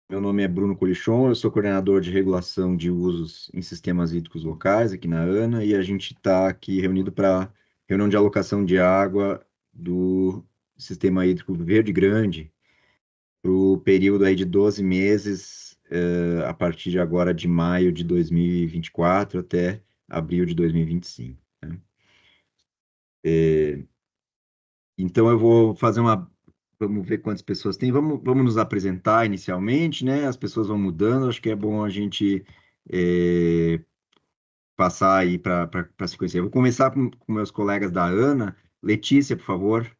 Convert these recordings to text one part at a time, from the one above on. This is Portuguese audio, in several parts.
Meu nome é Bruno Colichon, eu sou coordenador de regulação de usos em sistemas hídricos locais aqui na ANA e a gente está aqui reunido para reunião de alocação de água do sistema hídrico Verde Grande para o período aí de 12 meses, a partir de agora de maio de 2024 até abril de 2025, né? Então eu vou fazer uma. Vamos ver quantas pessoas tem. Vamos nos apresentar inicialmente, né? As pessoas vão mudando. Acho que é bom a gente passar aí para se conhecer. Eu vou começar com meus colegas da ANA. Letícia, por favor.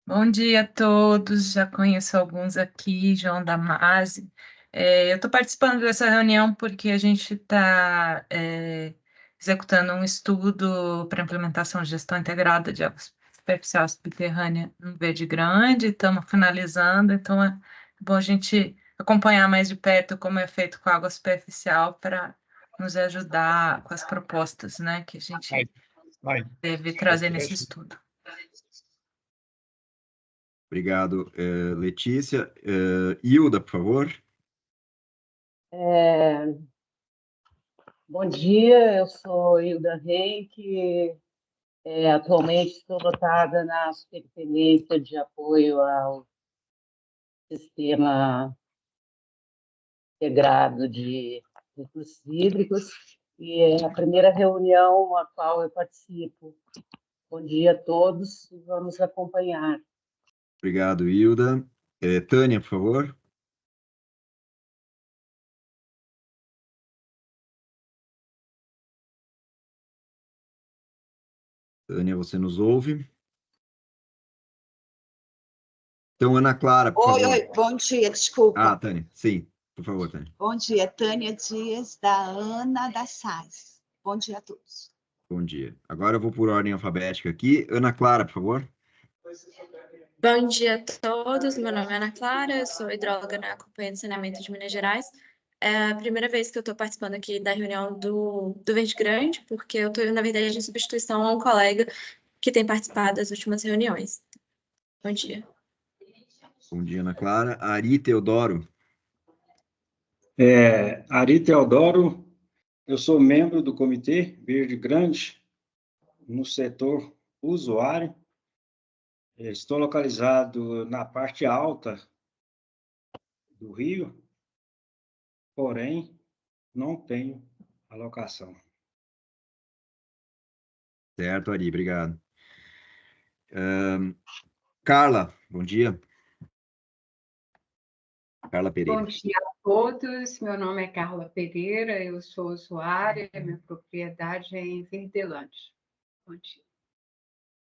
Bom dia a todos, já conheço alguns aqui, João Damasi. Eu estou participando dessa reunião porque a gente está executando um estudo para implementação de gestão integrada de água superficial subterrânea no Verde Grande, estamos finalizando, então é bom a gente acompanhar mais de perto como é feito com a água superficial para nos ajudar com as propostas, né, que a gente deve trazer nesse estudo. Obrigado, Letícia. Hilda, por favor. Bom dia, eu sou Hilda Reik, atualmente estou lotada na Superintendência de Apoio ao Sistema Integrado de Recursos Hídricos, e é a primeira reunião a qual eu participo. Bom dia a todos, vamos acompanhar. Obrigado, Hilda. Tânia, por favor. Tânia, você nos ouve? Então, Ana Clara, por favor. Oi, bom dia, desculpa. Tânia, sim, por favor, Tânia. Bom dia, Tânia Dias, da ANA da SAS. Bom dia a todos. Bom dia. Agora eu vou por ordem alfabética aqui. Ana Clara, por favor. Bom dia a todos, meu nome é Ana Clara, eu sou hidróloga na Companhia de Saneamento de Minas Gerais. É a primeira vez que eu estou participando aqui da reunião do Verde Grande, porque eu estou, na verdade, em substituição a um colega que tem participado das últimas reuniões. Bom dia. Bom dia, Ana Clara. Ari Teodoro. Ari Teodoro, eu sou membro do Comitê Verde Grande, no setor usuário. Estou localizado na parte alta do rio, porém, não tenho alocação. Certo, Ari, obrigado. Carla, bom dia. Carla Pereira. Bom dia a todos, meu nome é Carla Pereira, eu sou usuária, minha propriedade é em Verdelândia. Bom dia.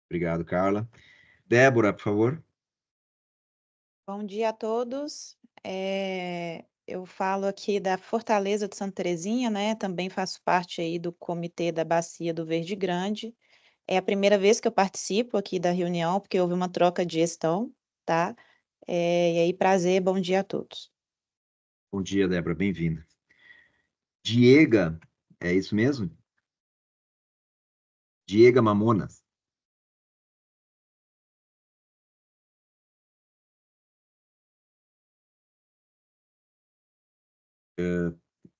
Obrigado, Carla. Débora, por favor. Bom dia a todos. Eu falo aqui da Fortaleza de Santa Terezinha, né? Também faço parte aí do Comitê da Bacia do Verde Grande. É a primeira vez que eu participo aqui da reunião, porque houve uma troca de gestão, tá? E aí, prazer, bom dia a todos. Bom dia, Débora, bem-vinda. Diega, é isso mesmo? Diega Mamonas.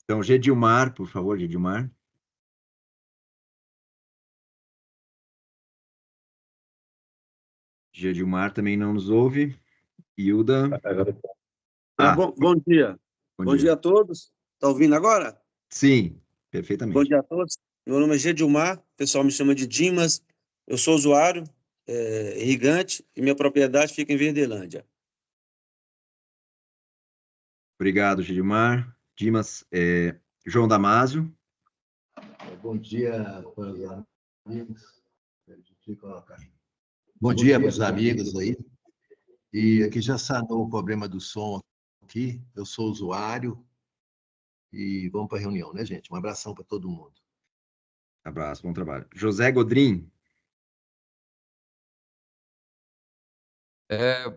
Então, Gedilmar, por favor, Gedilmar. Gedilmar também não nos ouve. Hilda. Bom dia. Bom dia a todos. Está ouvindo agora? Sim, perfeitamente. Bom dia a todos. Meu nome é Gedilmar, o pessoal me chama de Dimas. Eu sou usuário irrigante e minha propriedade fica em Verdelândia. Obrigado, Gedilmar. Dimas, João Damásio. Bom dia para os amigos. Bom dia para os amigos aí. E aqui já sanou o problema do som aqui. Eu sou usuário e vamos para a reunião, né, gente? Um abração para todo mundo. Abraço, bom trabalho. José Godrim.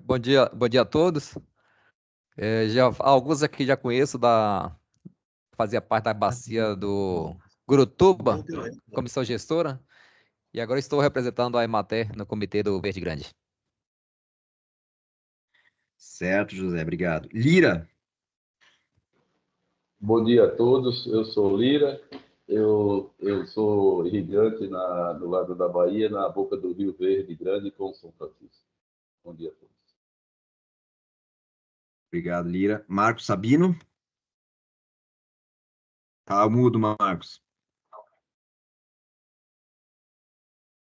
Bom dia a todos. Alguns aqui já conheço, fazia parte da bacia do Gurutuba, comissão gestora, e agora estou representando a Emater no comitê do Verde Grande. Certo, José, obrigado. Lira. Bom dia a todos, eu sou Lira, eu sou irrigante do lado da Bahia, na boca do Rio Verde Grande com São Francisco. Bom dia a todos. Obrigado, Lira. Marcos Sabino. Tá mudo, Marcos.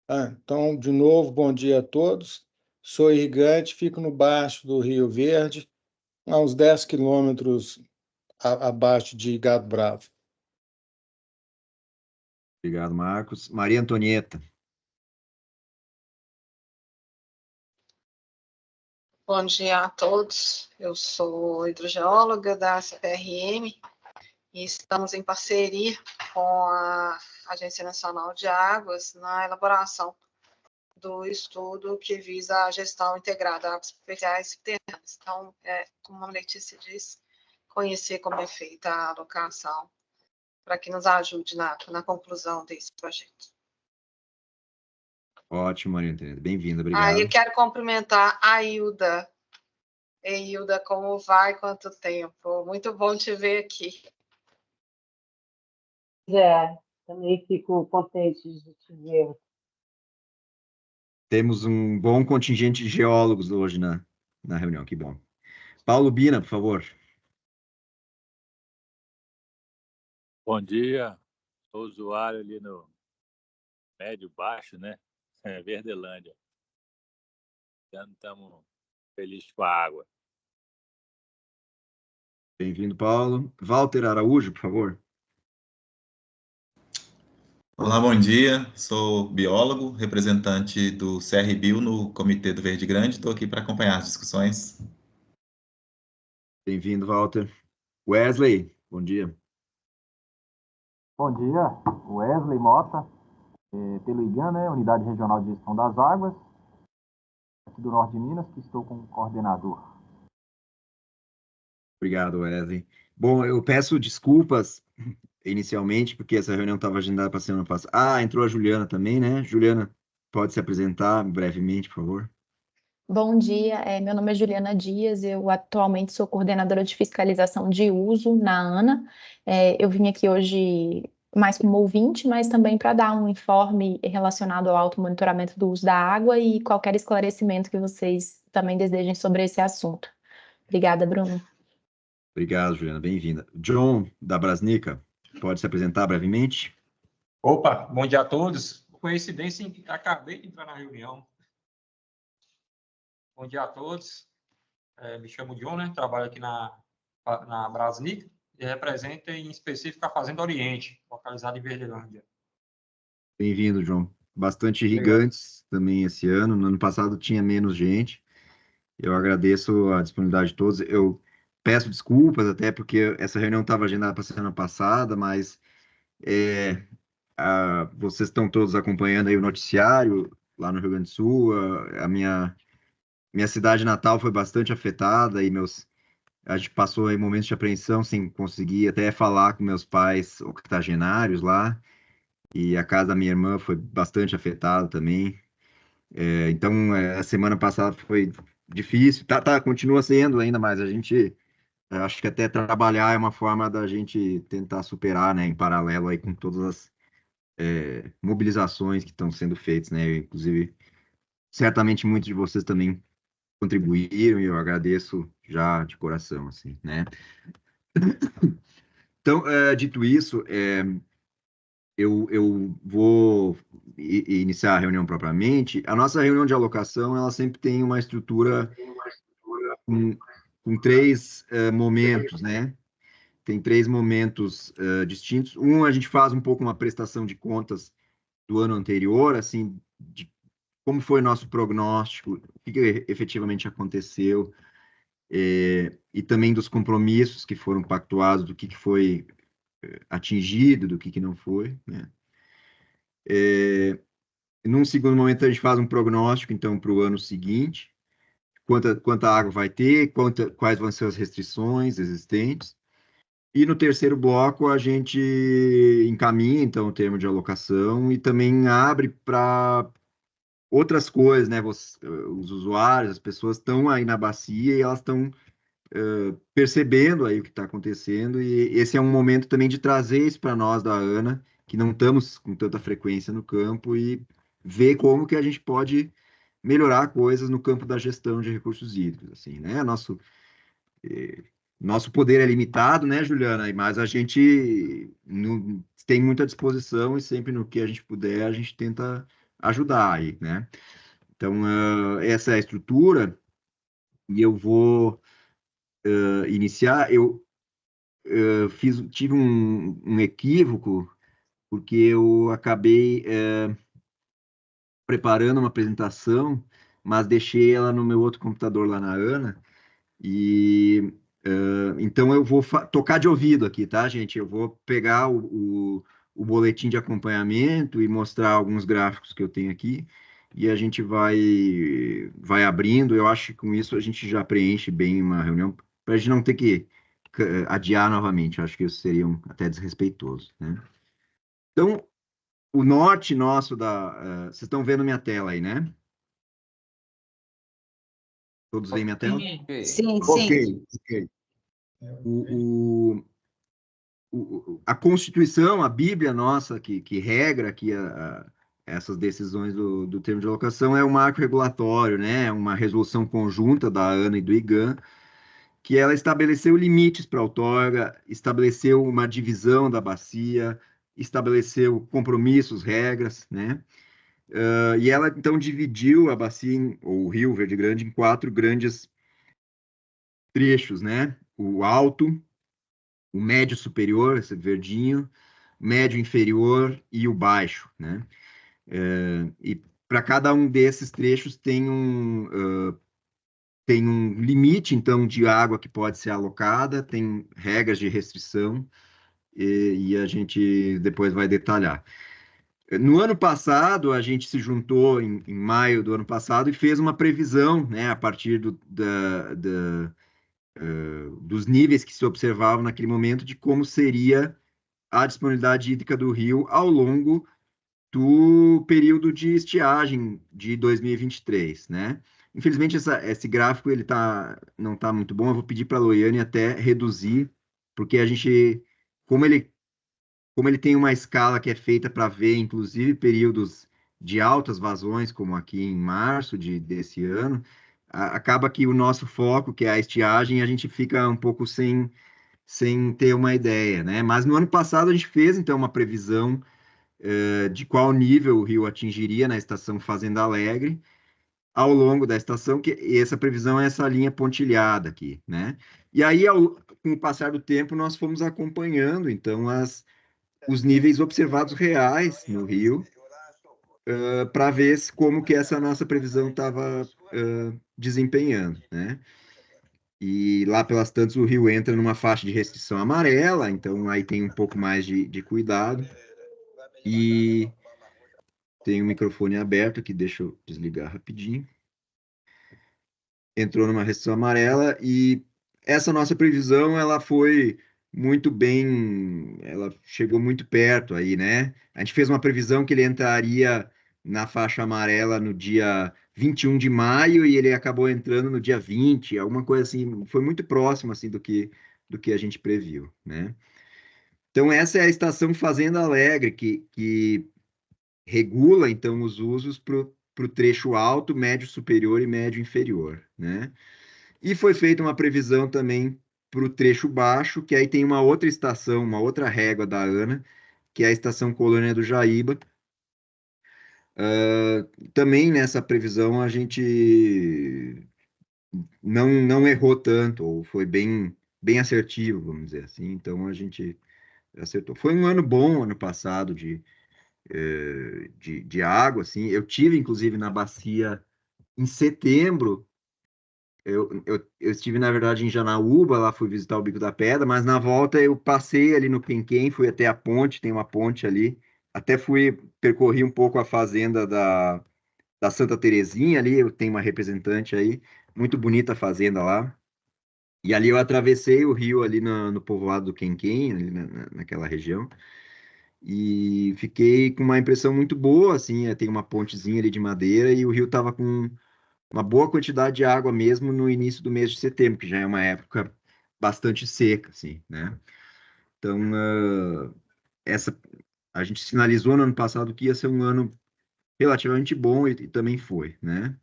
Então, de novo, bom dia a todos. Sou irrigante, fico no baixo do Rio Verde, a uns 10 quilômetros abaixo de Gado Bravo. Obrigado, Marcos. Maria Antonieta. Bom dia a todos. Eu sou hidrogeóloga da CPRM e estamos em parceria com a Agência Nacional de Águas na elaboração do estudo que visa a gestão integrada de águas superficiais e subterrâneas. Então, como a Letícia disse, conhecer como é feita a alocação para que nos ajude na conclusão desse projeto. Ótimo, Maria Antonieta. Bem-vinda, obrigado. Eu quero cumprimentar a Hilda. Ei, Hilda, como vai? Quanto tempo? Muito bom te ver aqui. Também fico contente de te ver. Temos um bom contingente de geólogos hoje na reunião, que bom. Paulo Bina, por favor. Bom dia, sou usuário ali no médio baixo, né? Verdelândia. Estamos felizes com a água. Bem-vindo, Paulo. Walter Araújo, por favor. Olá, bom dia. Sou biólogo, representante do CRBio no Comitê do Verde Grande. Estou aqui para acompanhar as discussões. Bem-vindo, Walter. Wesley, bom dia. Bom dia, Wesley Mota, pelo IGAN, né, Unidade Regional de Gestão das Águas, aqui do Norte de Minas, que estou como coordenador. Obrigado, Wesley. Bom, eu peço desculpas inicialmente, porque essa reunião estava agendada para a semana passada. Entrou a Juliana também, né? Juliana, pode se apresentar brevemente, por favor? Bom dia, meu nome é Juliana Dias, eu atualmente sou coordenadora de fiscalização de uso na ANA. Eu vim aqui hoje mais como ouvinte, mas também para dar um informe relacionado ao alto monitoramento do uso da água e qualquer esclarecimento que vocês também desejem sobre esse assunto. Obrigada, Bruno. Obrigado, Juliana, bem-vinda. John, da Brasnica, pode se apresentar brevemente? Opa, bom dia a todos. Coincidência, acabei de entrar na reunião. Bom dia a todos. Me chamo John, né? Trabalho aqui na Brasnica e represento em específico a Fazenda Oriente, localizada em Verdelândia. Bem-vindo, John. Bastante irrigantes também esse ano. No ano passado tinha menos gente. Eu agradeço a disponibilidade de todos. Eu peço desculpas até porque essa reunião estava agendada para a semana passada, mas vocês estão todos acompanhando aí o noticiário lá no Rio Grande do Sul. A minha cidade natal foi bastante afetada e a gente passou aí momentos de apreensão sem conseguir até falar com meus pais octogenários lá, e a casa da minha irmã foi bastante afetada também. Então, a semana passada foi difícil, continua sendo ainda, mas a gente, acho que até trabalhar é uma forma da gente tentar superar, né, em paralelo aí com todas as mobilizações que estão sendo feitas, né, inclusive, certamente muitos de vocês também contribuíram e eu agradeço já de coração, assim, né? Então, dito isso, eu vou iniciar a reunião propriamente. A nossa reunião de alocação, ela sempre tem uma estrutura com três momentos, né? Tem três momentos distintos. Um, a gente faz um pouco uma prestação de contas do ano anterior, assim, de como foi nosso prognóstico, o que efetivamente aconteceu, e também dos compromissos que foram pactuados, do que foi atingido, do que não foi, né? Num segundo momento, a gente faz um prognóstico, então, para o ano seguinte, quanta água vai ter, quais vão ser as restrições existentes. E no terceiro bloco, a gente encaminha, então, o termo de alocação e também abre para outras coisas, né? Os usuários, as pessoas estão aí na bacia e elas estão percebendo aí o que está acontecendo, e esse é um momento também de trazer isso para nós da ANA, que não estamos com tanta frequência no campo, e ver como que a gente pode melhorar coisas no campo da gestão de recursos hídricos, assim, né? Nosso poder é limitado, né, Juliana? Mas a gente tem muita disposição e sempre no que a gente puder, a gente tenta ajudar aí, né? Então, essa é a estrutura, e eu vou iniciar. Eu tive um equívoco, porque eu acabei preparando uma apresentação, mas deixei ela no meu outro computador lá na ANA, e então eu vou tocar de ouvido aqui, tá, gente? Eu vou pegar o boletim de acompanhamento e mostrar alguns gráficos que eu tenho aqui, e a gente vai abrindo. Eu acho que com isso a gente já preenche bem uma reunião, para a gente não ter que adiar novamente. Eu acho que isso seria até desrespeitoso, né? Então, o norte nosso vocês estão vendo minha tela aí, né? Todos veem minha tela? Sim, Ok. A Constituição, a Bíblia nossa, que regra aqui essas decisões do termo de alocação, é um marco regulatório, né? Uma resolução conjunta da ANA e do IGAM, que ela estabeleceu limites para a outorga, estabeleceu uma divisão da bacia, estabeleceu compromissos, regras, né? E ela, então, dividiu a bacia, ou o Rio Verde Grande, em 4 grandes trechos, né? O alto, o médio superior, esse verdinho, médio inferior e o baixo, né? E para cada um desses trechos tem um limite, então, de água que pode ser alocada, tem regras de restrição, e a gente depois vai detalhar. No ano passado, a gente se juntou em maio do ano passado e fez uma previsão, né, a partir dos níveis que se observavam naquele momento, de como seria a disponibilidade hídrica do rio ao longo do período de estiagem de 2023, né? Infelizmente, esse gráfico não está muito bom. Eu vou pedir para a Loiane até reduzir, porque a gente, como ele tem uma escala que é feita para ver, inclusive, períodos de altas vazões, como aqui em março desse ano, acaba que o nosso foco, que é a estiagem, a gente fica um pouco sem ter uma ideia, né? Mas no ano passado a gente fez, então, uma previsão de qual nível o rio atingiria na estação Fazenda Alegre ao longo da estação, e essa previsão é essa linha pontilhada aqui, né? E aí, com o passar do tempo, nós fomos acompanhando, então, os níveis observados reais no rio, para ver como que essa nossa previsão estava desempenhando, né? E lá pelas tantas o rio entra numa faixa de restrição amarela, então aí tem um pouco mais de cuidado. E tem o microfone aberto aqui, deixa eu desligar rapidinho. Entrou numa restrição amarela, e essa nossa previsão, ela foi muito bem, ela chegou muito perto aí, né? A gente fez uma previsão que ele entraria na faixa amarela no dia 21 de maio, e ele acabou entrando no dia 20, alguma coisa assim, foi muito próximo, assim, do que a gente previu, né? Então, essa é a estação Fazenda Alegre, que regula, então, os usos para o trecho alto, médio superior e médio inferior, né? E foi feita uma previsão também para o trecho baixo, que aí tem uma outra estação, uma outra régua da ANA, que é a estação Colônia do Jaíba. Também nessa previsão a gente não errou tanto, ou foi bem assertivo, vamos dizer assim. Então a gente acertou. Foi um ano bom, ano passado, de água, assim. Eu tive, inclusive, na bacia em setembro. Eu estive, na verdade, em Janaúba, lá fui visitar o Bico da Pedra, mas na volta eu passei ali no Quenquém, fui até a ponte, tem uma ponte ali, até percorri um pouco a fazenda da Santa Terezinha ali, eu tenho uma representante aí, muito bonita a fazenda lá, e ali eu atravessei o rio ali no povoado do Quenquém, ali naquela região, e fiquei com uma impressão muito boa, assim, tem uma pontezinha ali de madeira e o rio estava com uma boa quantidade de água mesmo no início do mês de setembro, que já é uma época bastante seca, assim, né? Então, a gente sinalizou no ano passado que ia ser um ano relativamente bom e também foi, né?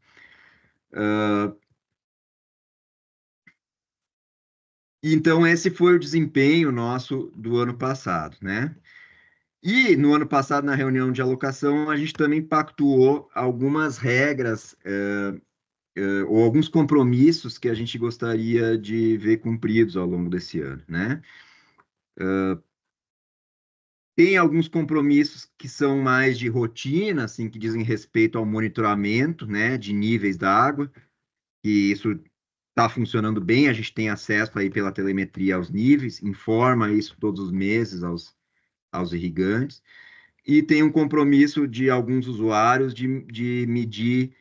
Então, esse foi o desempenho nosso do ano passado, né? E no ano passado, na reunião de alocação, a gente também pactuou algumas regras ou alguns compromissos que a gente gostaria de ver cumpridos ao longo desse ano, né? Tem alguns compromissos que são mais de rotina, assim, que dizem respeito ao monitoramento, né, de níveis da água, e isso está funcionando bem, a gente tem acesso aí pela telemetria aos níveis, informa isso todos os meses aos irrigantes, e tem um compromisso de alguns usuários de medir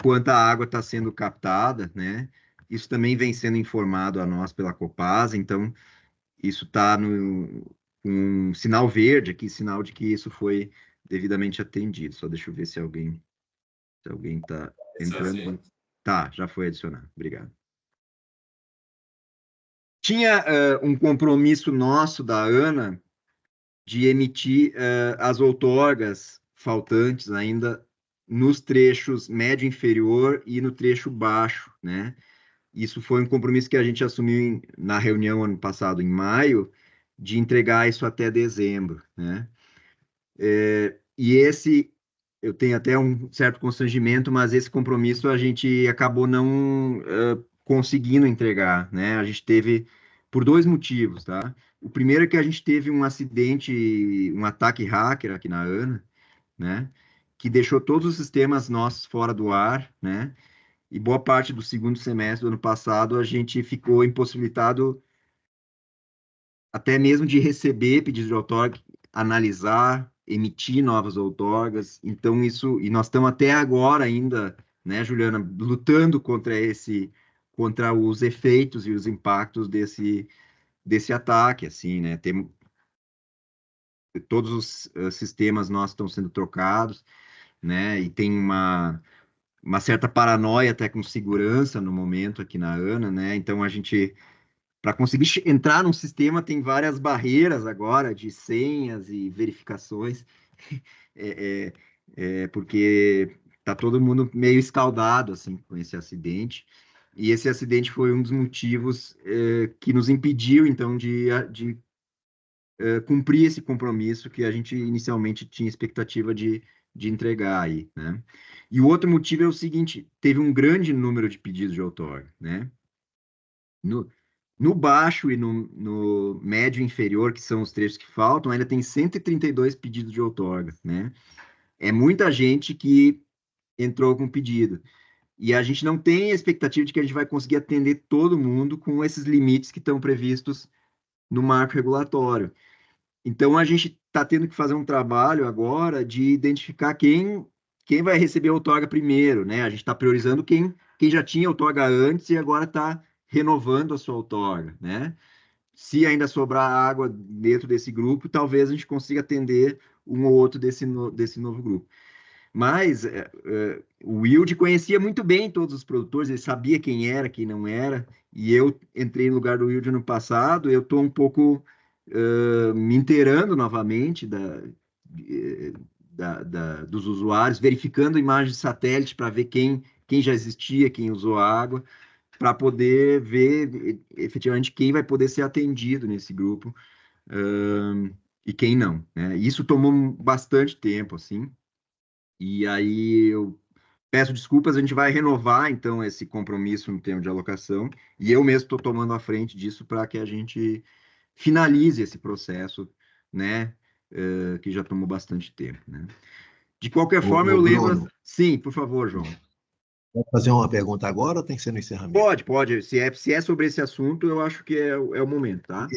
quanta água está sendo captada, né? Isso também vem sendo informado a nós pela Copasa, então isso está no um sinal verde aqui, sinal de que isso foi devidamente atendido. Só deixa eu ver se alguém está entrando. Tá, já foi adicionado. Obrigado. Tinha um compromisso nosso da ANA de emitir as outorgas faltantes ainda nos trechos médio e inferior e no trecho baixo, né? Isso foi um compromisso que a gente assumiu na reunião ano passado, em maio, de entregar isso até dezembro, né? E eu tenho até um certo constrangimento, mas esse compromisso a gente acabou não conseguindo entregar, né? A gente teve, por dois motivos, tá? O primeiro é que a gente teve um acidente, um ataque hacker aqui na ANA, né? Que deixou todos os sistemas nossos fora do ar, né? E boa parte do segundo semestre do ano passado a gente ficou impossibilitado até mesmo de receber pedidos de outorga, analisar, emitir novas outorgas. Então, e nós estamos até agora ainda, né, Juliana, lutando contra os efeitos e os impactos desse ataque, assim, né? Todos os sistemas nossos estão sendo trocados, né? E tem uma certa paranoia até com segurança no momento aqui na ANA, né? Então, para conseguir entrar num sistema, tem várias barreiras agora de senhas e verificações, porque está todo mundo meio escaldado assim, com esse acidente. E esse acidente foi um dos motivos que nos impediu, então, de cumprir esse compromisso que a gente inicialmente tinha expectativa de entregar aí, né? E o outro motivo é o seguinte, teve um grande número de pedidos de outorga, né? No baixo e no médio inferior, que são os trechos que faltam, ainda tem 132 pedidos de outorga, né? É muita gente que entrou com pedido. E a gente não tem a expectativa de que a gente vai conseguir atender todo mundo com esses limites que estão previstos no marco regulatório. Então, a gente está tendo que fazer um trabalho agora de identificar quem vai receber a outorga primeiro, né? A gente está priorizando quem já tinha outorga antes e agora está renovando a sua outorga, né? Se ainda sobrar água dentro desse grupo, talvez a gente consiga atender um ou outro desse novo grupo. Mas o Wilde conhecia muito bem todos os produtores, ele sabia quem era, quem não era, e eu entrei no lugar do Wilde no passado, eu estou um pouco me inteirando novamente dos usuários, verificando imagens de satélite para ver quem já existia, quem usou água, para poder ver efetivamente quem vai poder ser atendido nesse grupo e quem não, né? Isso tomou bastante tempo, assim, e aí eu peço desculpas, a gente vai renovar, então, esse compromisso no termo de alocação, e eu mesmo estou tomando a frente disso para que a gente finalize esse processo, né, que já tomou bastante tempo, né? De qualquer forma, eu lembro... Bruno, Sim, por favor, João. pode fazer uma pergunta agora ou tem que ser no encerramento? Pode. Se é sobre esse assunto, eu acho que é o momento, tá?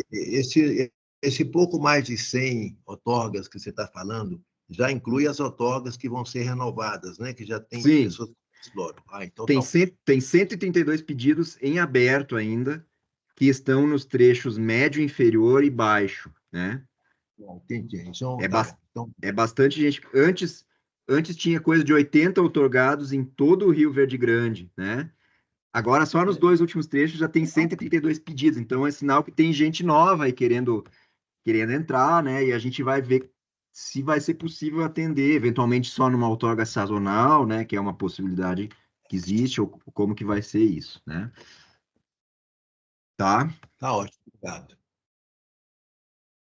Esse pouco mais de 100 outorgas que você está falando, já inclui as outorgas que vão ser renovadas, né? Que já tem pessoas que exploram. Então tem 132 pedidos em aberto ainda, que estão nos trechos médio, inferior e baixo, né? Bom, entendi. Então, É, tá. Então, é bastante gente. Antes tinha coisa de 80 outorgados em todo o Rio Verde Grande, né? Agora, só nos 2 últimos trechos já tem 132 pedidos. Então, é sinal que tem gente nova aí querendo entrar, né? E a gente vai ver se vai ser possível atender, eventualmente só numa outorga sazonal, né? Que é uma possibilidade que existe, ou como que vai ser isso, né? Tá? tá ótimo, obrigado.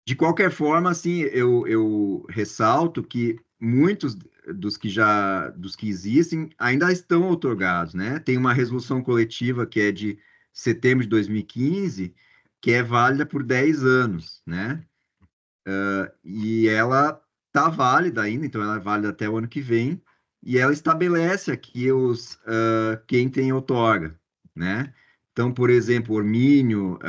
De qualquer forma, assim, eu ressalto que muitos dos que existem ainda estão outorgados, né? Tem uma resolução coletiva que é de setembro de 2015, que é válida por 10 anos, né? E ela está válida ainda, então ela é válida até o ano que vem, e ela estabelece aqui quem tem outorga, né? Então, por exemplo, Ormínio,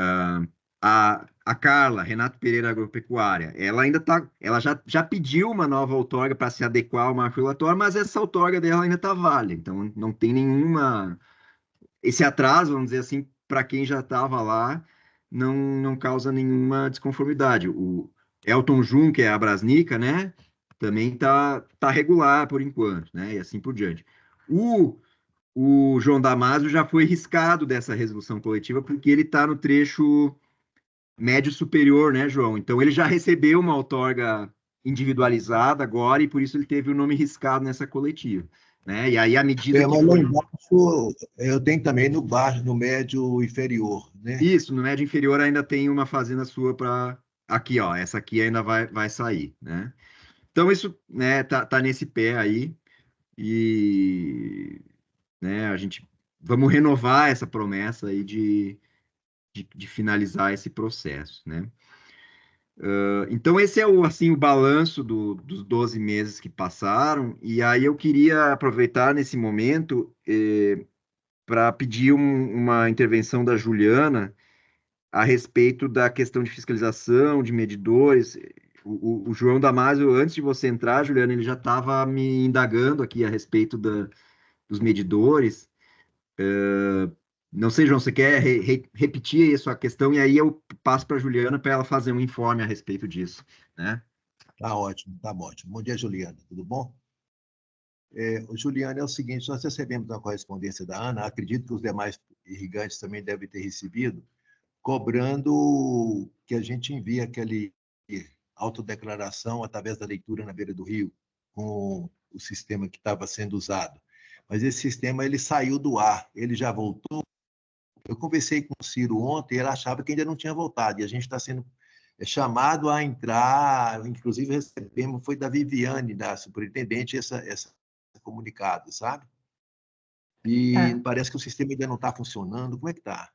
a Carla, Renato Pereira Agropecuária, ela ainda ela já pediu uma nova outorga para se adequar ao marco regulatório, mas essa outorga dela ainda está válida, então não tem esse atraso, vamos dizer assim, para quem já estava lá, não causa nenhuma desconformidade. O Elton Jun, que é a Brasnica, né, também tá regular por enquanto, né, e assim por diante. O João Damasio já foi riscado dessa resolução coletiva porque ele está no trecho médio superior, né, João? Então ele já recebeu uma outorga individualizada agora e por isso ele teve o nome riscado nessa coletiva, né? E aí à medida que Mas lá for... embaixo, eu tenho também no baixo, no médio inferior, né? Isso, no médio inferior ainda tem uma fazenda sua para aqui, ó, essa aqui ainda vai sair, né? Então isso, né, tá nesse pé aí e, né, a gente vamos renovar essa promessa aí de finalizar esse processo, né? Então, esse é o balanço dos 12 meses que passaram, e aí eu queria aproveitar nesse momento para pedir uma intervenção da Juliana a respeito da questão de fiscalização, de medidores. O João Damasio, antes de você entrar, Juliana, ele já estava me indagando aqui a respeito dos medidores. Não sei, João, você quer repetir aí a sua questão e aí eu passo para a Juliana para ela fazer um informe a respeito disso, né? Tá ótimo, tá ótimo. Bom dia, Juliana, tudo bom? Juliana, é o seguinte, nós recebemos uma correspondência da Ana, acredito que os demais irrigantes também devem ter recebido, cobrando que a gente envie aquele autodeclaração através da leitura na beira do rio, com o sistema que estava sendo usado. Mas esse sistema ele saiu do ar, ele já voltou. Eu conversei com o Ciro ontem, ele achava que ainda não tinha voltado, e a gente está sendo chamado a entrar, inclusive recebemos, foi da Viviane, da superintendente, esse comunicado, sabe? E parece que o sistema ainda não está funcionando, como é que está?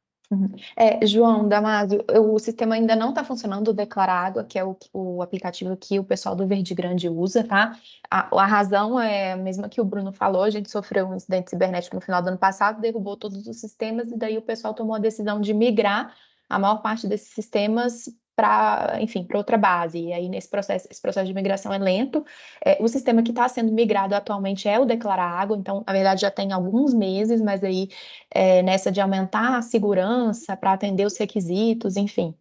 João Damasio, o sistema ainda não está funcionando, o Declara Água, que é o aplicativo que o pessoal do Verde Grande usa, tá? A razão é a mesma que o Bruno falou, a gente sofreu um incidente cibernético no final do ano passado, derrubou todos os sistemas e daí o pessoal tomou a decisão de migrar a maior parte desses sistemas para outra base. E aí, esse processo de migração é lento. O sistema que está sendo migrado atualmente é o Declara Água, então, na verdade, já tem alguns meses, mas aí, nessa de aumentar a segurança para atender os requisitos, enfim.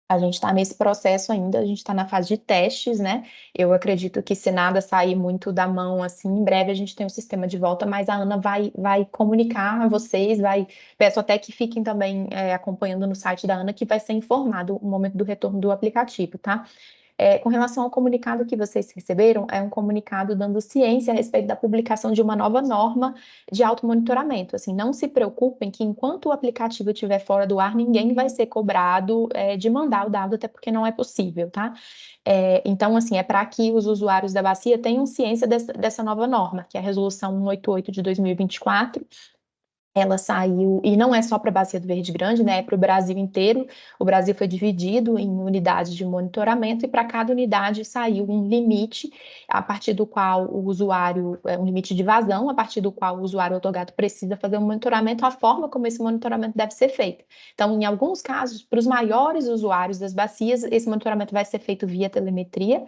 A gente está nesse processo ainda, a gente está na fase de testes, né? Eu acredito que se nada sair muito da mão, assim, em breve a gente tem o sistema de volta, mas a Ana vai comunicar a vocês, peço até que fiquem também acompanhando no site da Ana, que vai ser informado o momento do retorno do aplicativo, tá? Com relação ao comunicado que vocês receberam, é um comunicado dando ciência a respeito da publicação de uma nova norma de automonitoramento. Assim, não se preocupem que enquanto o aplicativo estiver fora do ar, ninguém vai ser cobrado de mandar o dado, até porque não é possível, tá? Então, assim, é para que os usuários da bacia tenham ciência dessa nova norma, que é a Resolução 188 de 2024, ela saiu, e não é só para a Bacia do Verde Grande, né? É para o Brasil inteiro. O Brasil foi dividido em unidades de monitoramento e para cada unidade saiu um limite, a partir do qual o usuário, um limite de vazão, a partir do qual o usuário outorgado precisa fazer um monitoramento, a forma como esse monitoramento deve ser feito. Então, em alguns casos, para os maiores usuários das bacias, esse monitoramento vai ser feito via telemetria.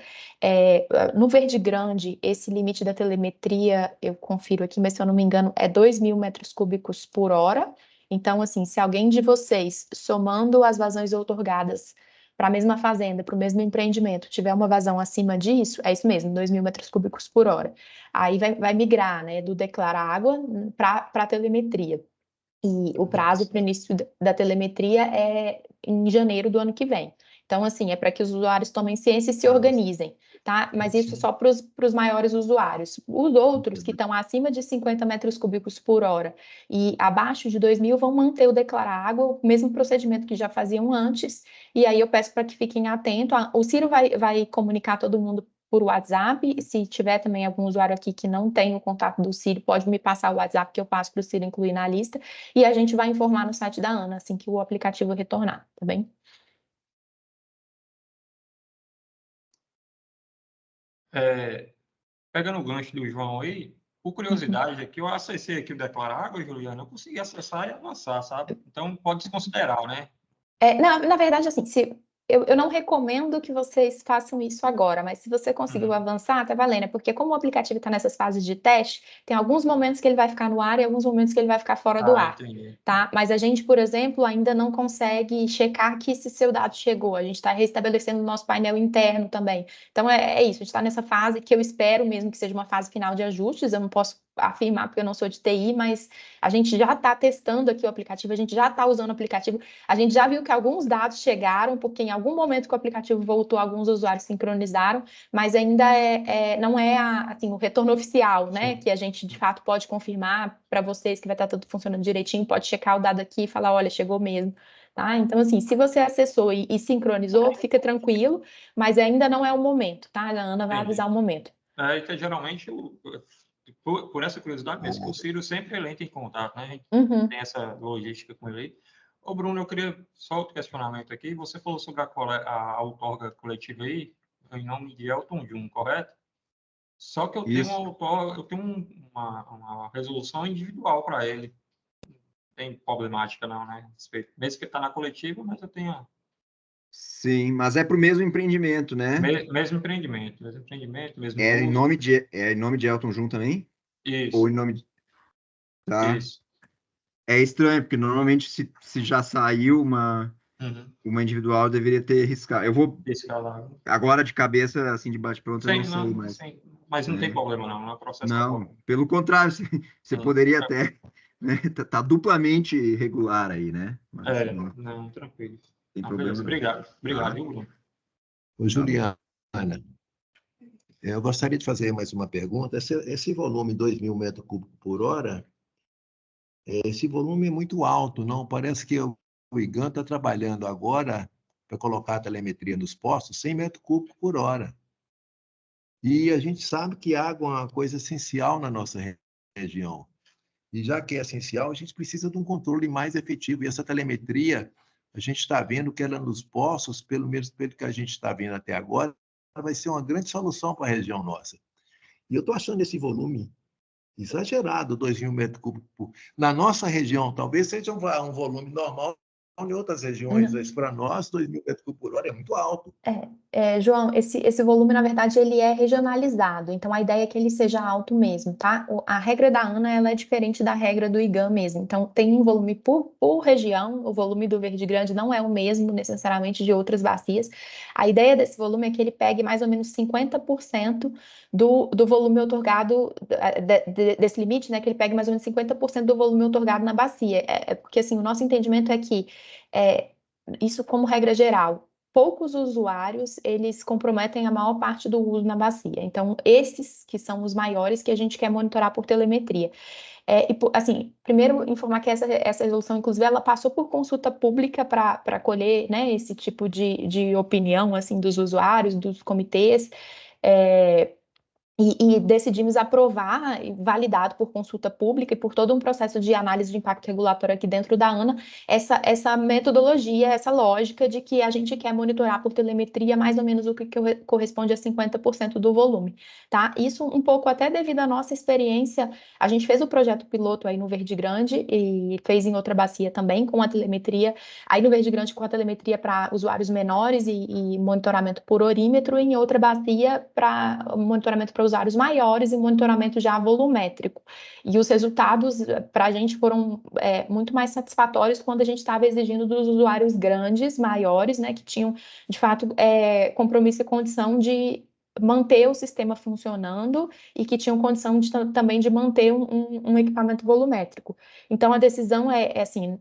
No Verde Grande, esse limite da telemetria, eu confiro aqui, mas se eu não me engano, é 2.000 metros cúbicos por hora. Então, assim, se alguém de vocês, somando as vazões outorgadas para a mesma fazenda, para o mesmo empreendimento, tiver uma vazão acima disso, é isso mesmo, 2.000 metros cúbicos por hora. Aí vai migrar, né, do declara água para a telemetria. E o prazo para o início da telemetria é em janeiro do ano que vem. Então, assim, é para que os usuários tomem ciência e se organizem, tá? Mas isso só para os maiores usuários. Os outros que estão acima de 50 metros cúbicos por hora e abaixo de 2.000 vão manter o declarar água, o mesmo procedimento que já faziam antes. E aí eu peço para que fiquem atentos. O Ciro vai comunicar todo mundo por WhatsApp. Se tiver também algum usuário aqui que não tem o contato do Ciro, pode me passar o WhatsApp que eu passo para o Ciro incluir na lista. E a gente vai informar no site da Ana assim que o aplicativo retornar, tá bem? Pegando o gancho do João aí, por curiosidade aqui, eu acessei aqui o Declara Água, Juliana, eu consegui acessar e avançar, sabe? Então, pode desconsiderar, né? Na verdade, assim, eu não recomendo que vocês façam isso agora, mas se você conseguiu avançar, tá valendo. Porque como o aplicativo está nessas fases de teste, tem alguns momentos que ele vai ficar no ar e alguns momentos que ele vai ficar fora do ar, entendi. tá? Mas a gente, por exemplo, ainda não consegue checar que esse seu dado chegou. A gente está restabelecendo o nosso painel interno também. Então, é isso, a gente está nessa fase que eu espero mesmo que seja uma fase final de ajustes. Eu não posso afirmar porque eu não sou de TI, mas a gente já está testando aqui o aplicativo, a gente já está usando o aplicativo, a gente já viu que alguns dados chegaram, porque em algum momento que o aplicativo voltou, alguns usuários sincronizaram, mas ainda não é assim, o retorno oficial, né? Que a gente de fato pode confirmar para vocês que vai estar tudo funcionando direitinho, pode checar o dado aqui e falar, olha, chegou mesmo. Tá? Então, assim, se você acessou e sincronizou, fica tranquilo, mas ainda não é o momento, tá? A Ana vai avisar o momento. Que geralmente, por essa curiosidade mesmo, que o Ciro sempre entra em contato, né? A gente tem essa logística com ele. Ô, Bruno, eu queria só outro questionamento aqui. Você falou sobre a outorga coletiva aí, em nome de Elton Jun, correto? Só que eu tenho uma resolução individual para ele. Não tem problemática não, né? Mesmo que está na coletiva, mas eu tenho... Sim, mas é para o mesmo empreendimento, né? Mesmo empreendimento, mesmo É em uso. nome de Elton Jun também? Isso. Ou em nome de... Tá. Isso. É estranho, porque normalmente se já saiu uma individual, eu deveria ter riscado. Eu vou... Agora de cabeça, assim, de bate-pronto, eu não sei, mas... Mas não tem problema não, não é processo. Não, pelo contrário, você poderia até... Né, tá duplamente irregular aí, né? Mas, não, tranquilo. Tem problema. Obrigado, Bruno. Ô, Juliana, eu gostaria de fazer mais uma pergunta. Esse volume 2.000 metros cúbicos por hora, esse volume é muito alto, não? Parece que o IGAN está trabalhando agora para colocar a telemetria nos postos 100 metros cúbicos por hora. E a gente sabe que água é uma coisa essencial na nossa região. E já que é essencial, a gente precisa de um controle mais efetivo. E essa telemetria, a gente está vendo que ela nos postos, pelo menos pelo que a gente está vendo até agora, vai ser uma grande solução para a região nossa. E eu estou achando esse volume exagerado, 2.000 metros cúbicos. Na nossa região, talvez seja um volume normal, em outras regiões, mas para nós, 2.000 metros cúbicos por hora é muito alto. João, esse volume, na verdade, ele é regionalizado, então a ideia é que ele seja alto mesmo, tá? A regra da ANA, ela é diferente da regra do IGAN mesmo, então tem um volume por região, o volume do Verde Grande não é o mesmo necessariamente de outras bacias. A ideia desse volume é que ele pegue mais ou menos 50% do volume otorgado, desse limite, né, que ele pegue mais ou menos 50% do volume otorgado na bacia, porque assim, o nosso entendimento é que, isso como regra geral, poucos usuários, eles comprometem a maior parte do uso na bacia. Então, esses que são os maiores que a gente quer monitorar por telemetria. Assim, primeiro, informar que essa resolução, inclusive, ela passou por consulta pública para colher, né, esse tipo de opinião, assim, dos usuários, dos comitês, e decidimos aprovar, validado por consulta pública e por todo um processo de análise de impacto regulatório aqui dentro da ANA, essa metodologia, essa lógica de que a gente quer monitorar por telemetria mais ou menos o que corresponde a 50% do volume, tá? Isso um pouco até devido à nossa experiência, a gente fez o projeto piloto aí no Verde Grande e fez em outra bacia também com a telemetria, aí no Verde Grande com a telemetria para usuários menores e monitoramento por orímetro, e em outra bacia para monitoramento para usuários maiores e monitoramento já volumétrico. E os resultados para a gente foram muito mais satisfatórios quando a gente estava exigindo dos usuários grandes, maiores, né, que tinham, de fato, compromisso e condição de manter o sistema funcionando e que tinham condição também de manter um equipamento volumétrico. Então, a decisão é assim,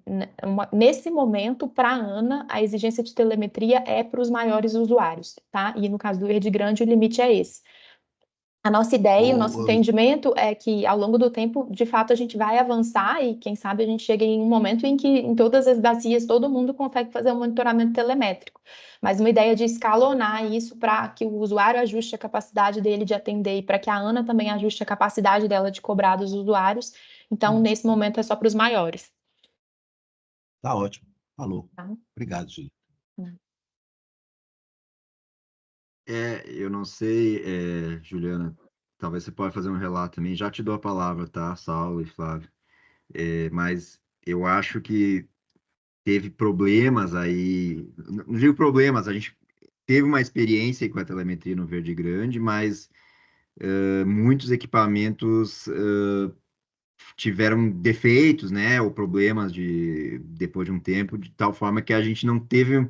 nesse momento, para a ANA, a exigência de telemetria é para os maiores usuários, tá? E no caso do Verde Grande, o limite é esse. A nossa ideia, o nosso entendimento é que, ao longo do tempo, de fato, a gente vai avançar e, quem sabe, a gente chega em um momento em que, em todas as bacias, todo mundo consegue fazer um monitoramento telemétrico. Mas uma ideia de escalonar isso para que o usuário ajuste a capacidade dele de atender e para que a ANA também ajuste a capacidade dela de cobrar dos usuários. Então, nesse momento, é só para os maiores. Tá ótimo. Falou. Tá. Obrigado, Júlia. Eu não sei, Juliana, talvez você possa fazer um relato também. Já te dou a palavra, tá, Saulo e Flávio? Mas eu acho que teve problemas aí, não digo problemas, a gente teve uma experiência com a telemetria no Verde Grande, mas muitos equipamentos tiveram defeitos, né, ou problemas depois de um tempo, de tal forma que a gente não teve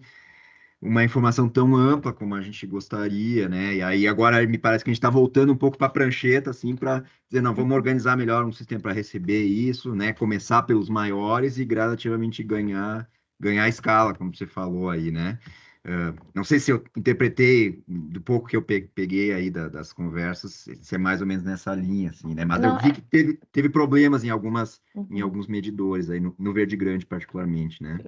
uma informação tão ampla como a gente gostaria, né? E aí agora me parece que a gente está voltando um pouco para a prancheta, assim, para dizer, não, vamos organizar melhor um sistema para receber isso, né? Começar pelos maiores e gradativamente ganhar escala, como você falou aí, né? Não sei se eu interpretei do pouco que eu peguei aí das conversas, se é mais ou menos nessa linha, assim, né? Mas Não, eu vi que teve problemas em alguns medidores aí, no Verde Grande particularmente, né?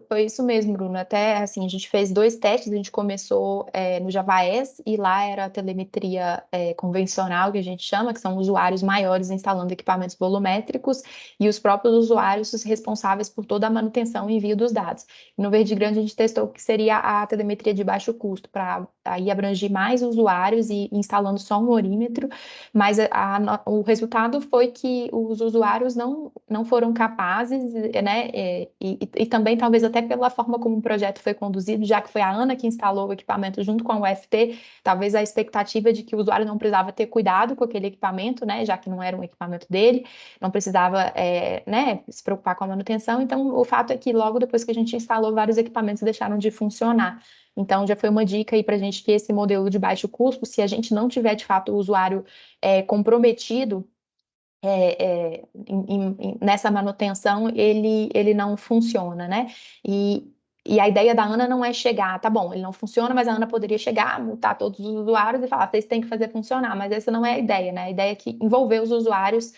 Foi isso mesmo, Bruno. Até assim, a gente fez 2 testes, a gente começou no JavaS e lá era a telemetria convencional, que a gente chama, que são usuários maiores instalando equipamentos volumétricos e os próprios usuários responsáveis por toda a manutenção e envio dos dados. E no Verde Grande a gente testou o que seria a telemetria de baixo custo, para aí abranger mais usuários e instalando só um orímetro, mas o resultado foi que os usuários não foram capazes, né, e também talvez até pela forma como o projeto foi conduzido, já que foi a ANA que instalou o equipamento junto com a UFT, talvez a expectativa de que o usuário não precisava ter cuidado com aquele equipamento, né, já que não era um equipamento dele, não precisava, né, se preocupar com a manutenção. Então, o fato é que logo depois que a gente instalou, vários equipamentos deixaram de funcionar. Então, já foi uma dica aí para a gente que esse modelo de baixo custo, se a gente não tiver, de fato, o usuário comprometido nessa manutenção, ele não funciona, né? E a ideia da ANA não é chegar, tá bom, ele não funciona, mas a ANA poderia chegar, multar todos os usuários e falar, vocês têm que fazer funcionar, mas essa não é a ideia, né? A ideia é que envolver os usuários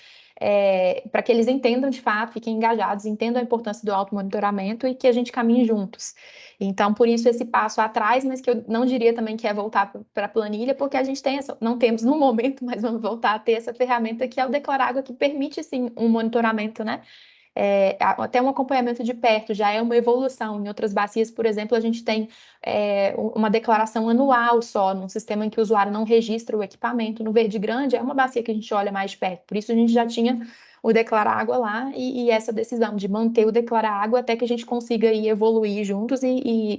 para que eles entendam de fato, fiquem engajados, entendam a importância do automonitoramento e que a gente caminhe juntos. Então, por isso esse passo atrás, mas que eu não diria também que é voltar para a planilha, porque a gente não temos no momento, mas vamos voltar a ter essa ferramenta que é o Declarágua, que permite, sim, um monitoramento, né? Até um acompanhamento de perto, já é uma evolução. Em outras bacias, por exemplo, a gente tem uma declaração anual só, num sistema em que o usuário não registra o equipamento. No Verde Grande, é uma bacia que a gente olha mais de perto, por isso a gente já tinha o Declarágua lá e essa decisão de manter o Declarágua até que a gente consiga ir evoluir juntos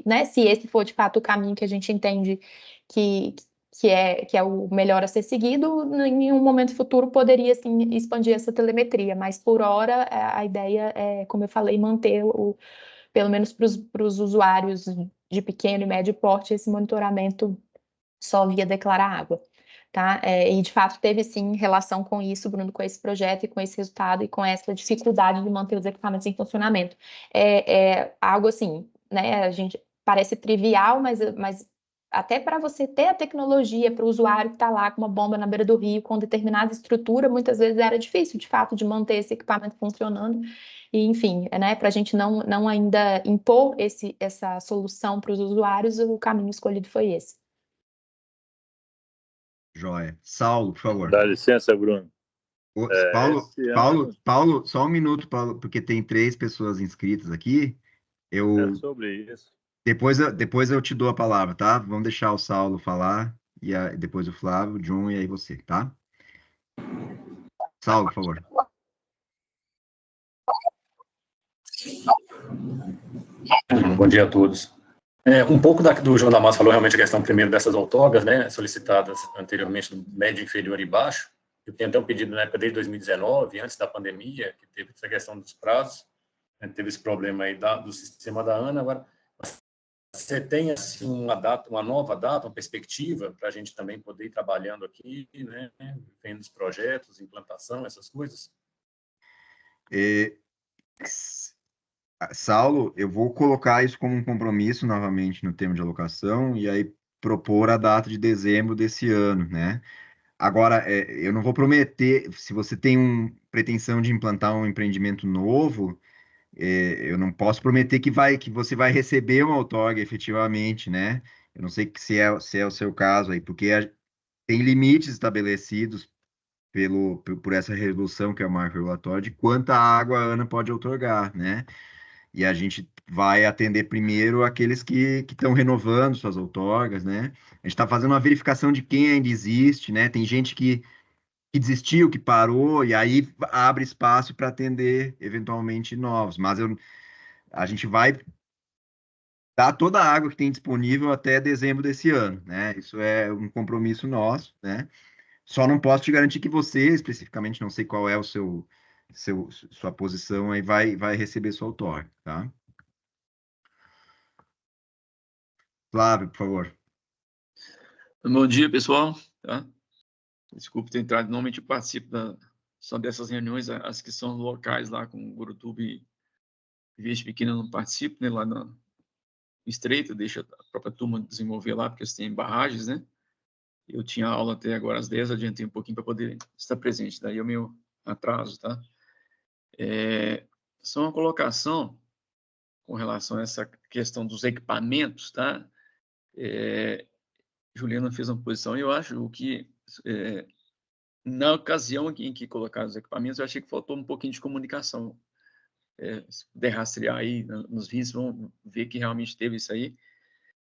né, se esse for de fato o caminho que a gente entende que é o melhor a ser seguido, em um momento futuro poderia sim expandir essa telemetria, mas por hora a ideia é, como eu falei, manter pelo menos para os usuários de pequeno e médio porte, esse monitoramento só via Declarágua. Tá? E de fato teve sim relação com isso, Bruno, com esse projeto e com esse resultado e com essa dificuldade de manter os equipamentos em funcionamento. Algo assim, né? A gente parece trivial, mas até para você ter a tecnologia para o usuário que está lá com uma bomba na beira do rio, com determinada estrutura, muitas vezes era difícil, de fato, de manter esse equipamento funcionando. E, enfim, né, para a gente não ainda impor essa solução para os usuários, o caminho escolhido foi esse. Joia. Saulo, por favor. Dá licença, Bruno. Paulo, só um minuto, Paulo, porque tem 3 pessoas inscritas aqui. É sobre isso. Depois eu te dou a palavra, tá? Vamos deixar o Saulo falar, e depois o Flávio, o John e aí você, tá? Saulo, por favor. Bom dia a todos. Um pouco do João Damasio falou realmente a questão primeiro dessas outorgas, né, solicitadas anteriormente do médio, inferior e baixo. Eu tenho até um pedido na época desde 2019, antes da pandemia, que teve essa questão dos prazos, né, teve esse problema aí do sistema da ANA. Agora, você tem assim, uma nova data, uma perspectiva para a gente também poder ir trabalhando aqui, né, vendo os projetos, implantação, essas coisas? Saulo, eu vou colocar isso como um compromisso novamente no tema de alocação e aí propor a data de dezembro desse ano, né? Agora, eu não vou prometer, se você tem pretensão de implantar um empreendimento novo, eu não posso prometer que você vai receber uma outorga efetivamente, né? Eu não sei se é o seu caso aí, porque tem limites estabelecidos por essa resolução, que é o marco regulatório, de quanta água a ANA pode outorgar, né? E a gente vai atender primeiro aqueles que estão renovando suas outorgas, né? A gente está fazendo uma verificação de quem ainda existe, né? Tem gente que desistiu, que parou, e aí abre espaço para atender eventualmente novos. Mas a gente vai dar toda a água que tem disponível até dezembro desse ano, né? Isso é um compromisso nosso, né? Só não posso te garantir que você, especificamente, não sei qual é sua posição, aí vai receber sua outorga, tá? Flávio, por favor. Bom dia, pessoal. Tá? Desculpe ter entrado, normalmente eu participo só dessas reuniões, as que são locais lá com Gurutuba e Vieste Pequena eu não participo, né, lá na Estreita, deixa a própria turma desenvolver lá, porque eles têm barragens, né? Eu tinha aula até agora às 10, adiantei um pouquinho para poder estar presente, daí é o meu atraso, tá? Só uma colocação com relação a essa questão dos equipamentos, tá? Juliana fez uma posição, e eu acho que, na ocasião em que colocaram os equipamentos, eu achei que faltou um pouquinho de comunicação. Se puder rastrear aí nos vídeos, vão ver que realmente teve isso aí.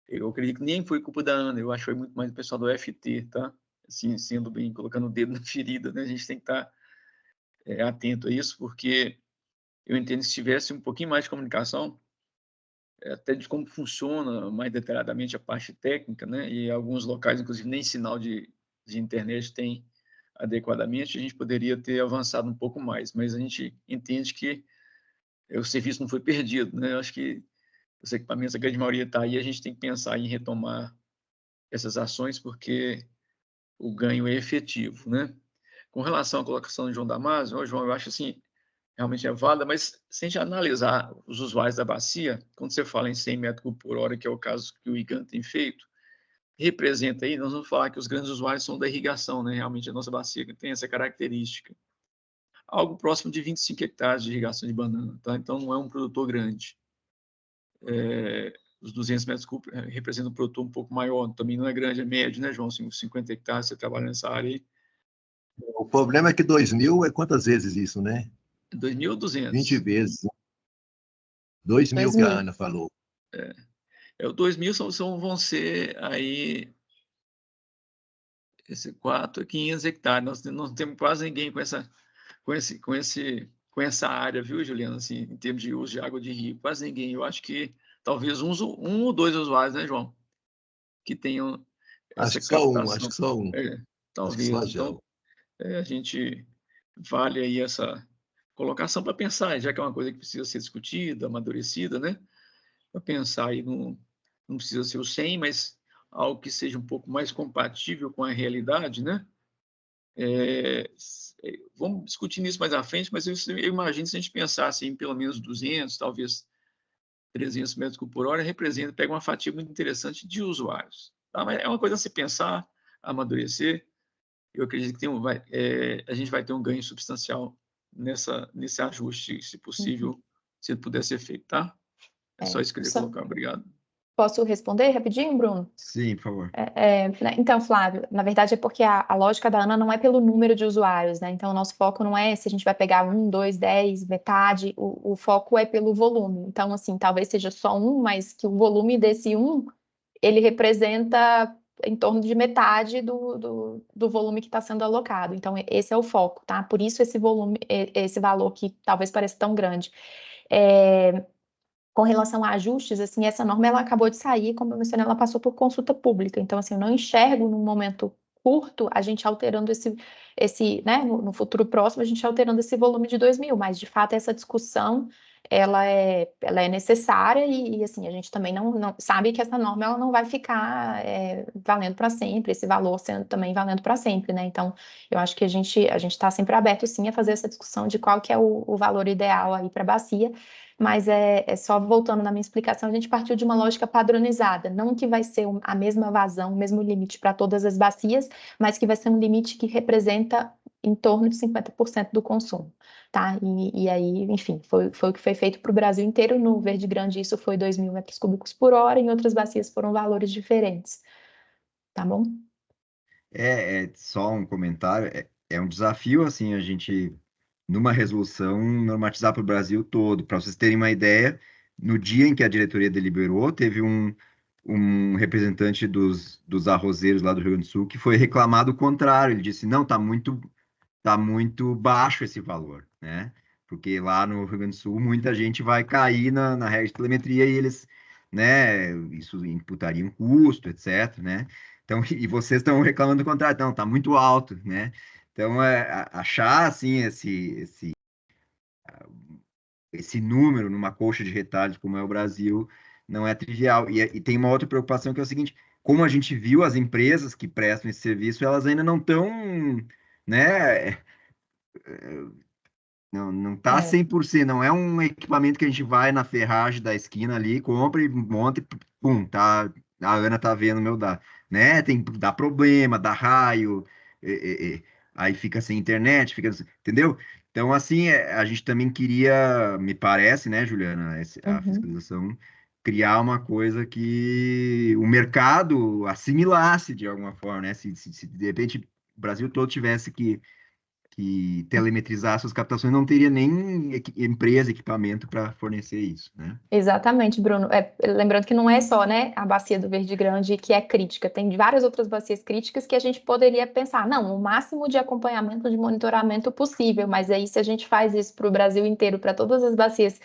Eu acredito que nem foi culpa da ANA, eu acho que foi muito mais do pessoal do FT, tá? Assim, sendo bem, colocando o dedo na ferida, né? A gente tem que estar atento a isso, porque eu entendo que se tivesse um pouquinho mais de comunicação, até de como funciona mais detalhadamente a parte técnica, né? E alguns locais, inclusive, nem sinal de internet tem adequadamente, a gente poderia ter avançado um pouco mais, mas a gente entende que o serviço não foi perdido, né? Eu acho que os equipamentos, a grande maioria está aí, a gente tem que pensar em retomar essas ações, porque o ganho é efetivo, né? Com relação à colocação do João Damasio, João, eu acho assim, realmente é válida, mas se a gente analisar os usuários da bacia, quando você fala em 100 metros cúbicos por hora, que é o caso que o IGAN tem feito, representa aí, nós vamos falar que os grandes usuários são da irrigação, né? Realmente a nossa bacia tem essa característica. Algo próximo de 25 hectares de irrigação de banana, tá? Então não é um produtor grande. Os 200 metros cúbicos representam um produtor um pouco maior, também não é grande, é médio, né, João? 50 hectares, você trabalha nessa área aí. O problema é que 2.000 é quantas vezes isso, né? 2.000 ou 200? 20 vezes. 2.000 que a Ana falou. O 2.000 vão ser aí 4 a 500 hectares. Nós não temos quase ninguém com essa área, viu, Juliana? Assim, em termos de uso de água de rio, quase ninguém. Eu acho que talvez um ou dois usuários, né, João? Que tenham essa captação. Acho que só um. Talvez. Então, a gente vale aí essa colocação para pensar, já que é uma coisa que precisa ser discutida, amadurecida, né? Para pensar aí, não precisa ser o 100, mas algo que seja um pouco mais compatível com a realidade, né? Vamos discutir isso mais à frente, mas eu imagino se a gente pensasse em pelo menos 200, talvez 300 metros cúbicos por hora, pega uma fatia muito interessante de usuários. Tá? Mas é uma coisa a se pensar, amadurecer. Eu acredito que a gente vai ter um ganho substancial nesse ajuste, se possível, se ele puder ser feito, tá? É só isso que eu queria colocar. Obrigado. Posso responder rapidinho, Bruno? Sim, por favor. Então, Flávio, na verdade é porque a lógica da ANA não é pelo número de usuários, né? Então, o nosso foco não é se a gente vai pegar 1, 2, 10, metade, o foco é pelo volume. Então, assim, talvez seja só um, mas que o volume desse ele representa em torno de metade do volume que está sendo alocado. Então, esse é o foco, tá? Por isso esse volume, esse valor que talvez pareça tão grande. Com relação a ajustes, assim, essa norma ela acabou de sair, como eu mencionei, ela passou por consulta pública. Então, assim, eu não enxergo num momento curto a gente alterando né, no futuro próximo, a gente alterando esse volume de 2.000, mas de fato essa discussão ela é necessária e assim, a gente também não sabe que essa norma ela não vai ficar valendo para sempre, esse valor sendo também valendo para sempre, né? Então, eu acho que a gente está sempre aberto sim a fazer essa discussão de qual que é o valor ideal aí para a bacia, mas só voltando na minha explicação, a gente partiu de uma lógica padronizada, não que vai ser a mesma vazão, o mesmo limite para todas as bacias, mas que vai ser um limite que representa em torno de 50% do consumo, tá? E aí, enfim, foi o que foi feito para o Brasil inteiro. No Verde Grande isso foi 2.000 metros cúbicos por hora, em outras bacias foram valores diferentes, tá bom? Só um comentário, é um desafio, assim, a gente, numa resolução, normatizar para o Brasil todo. Para vocês terem uma ideia, no dia em que a diretoria deliberou, teve um representante dos arrozeiros lá do Rio Grande do Sul que foi reclamar do contrário. Ele disse, não, tá muito baixo esse valor, né? Porque lá no Rio Grande do Sul muita gente vai cair na regra de telemetria e eles, né, isso imputaria um custo, etc, né? Então, e vocês estão reclamando do contrário, não, tá muito alto, né? Então, achar, assim, esse número numa coxa de retalhos como é o Brasil não é trivial. E tem uma outra preocupação que é o seguinte, como a gente viu, as empresas que prestam esse serviço, elas ainda não estão, né, não tá 100%, não é um equipamento que a gente vai na ferragem da esquina ali, compra e monta e pum, tá, a Ana tá vendo o meu dado, né? Dá problema, dá raio, aí fica sem internet, entendeu? Então, assim, a gente também queria, me parece, né, Juliana, a fiscalização, criar uma coisa que o mercado assimilasse de alguma forma, né? Se de repente o Brasil todo tivesse que telemetrizar suas captações, não teria nem empresa, equipamento para fornecer isso, né? Exatamente, Bruno. Lembrando que não é só, né, a bacia do Verde Grande que é crítica, tem várias outras bacias críticas que a gente poderia pensar, não, o máximo de acompanhamento, de monitoramento possível, mas aí se a gente faz isso para o Brasil inteiro, para todas as bacias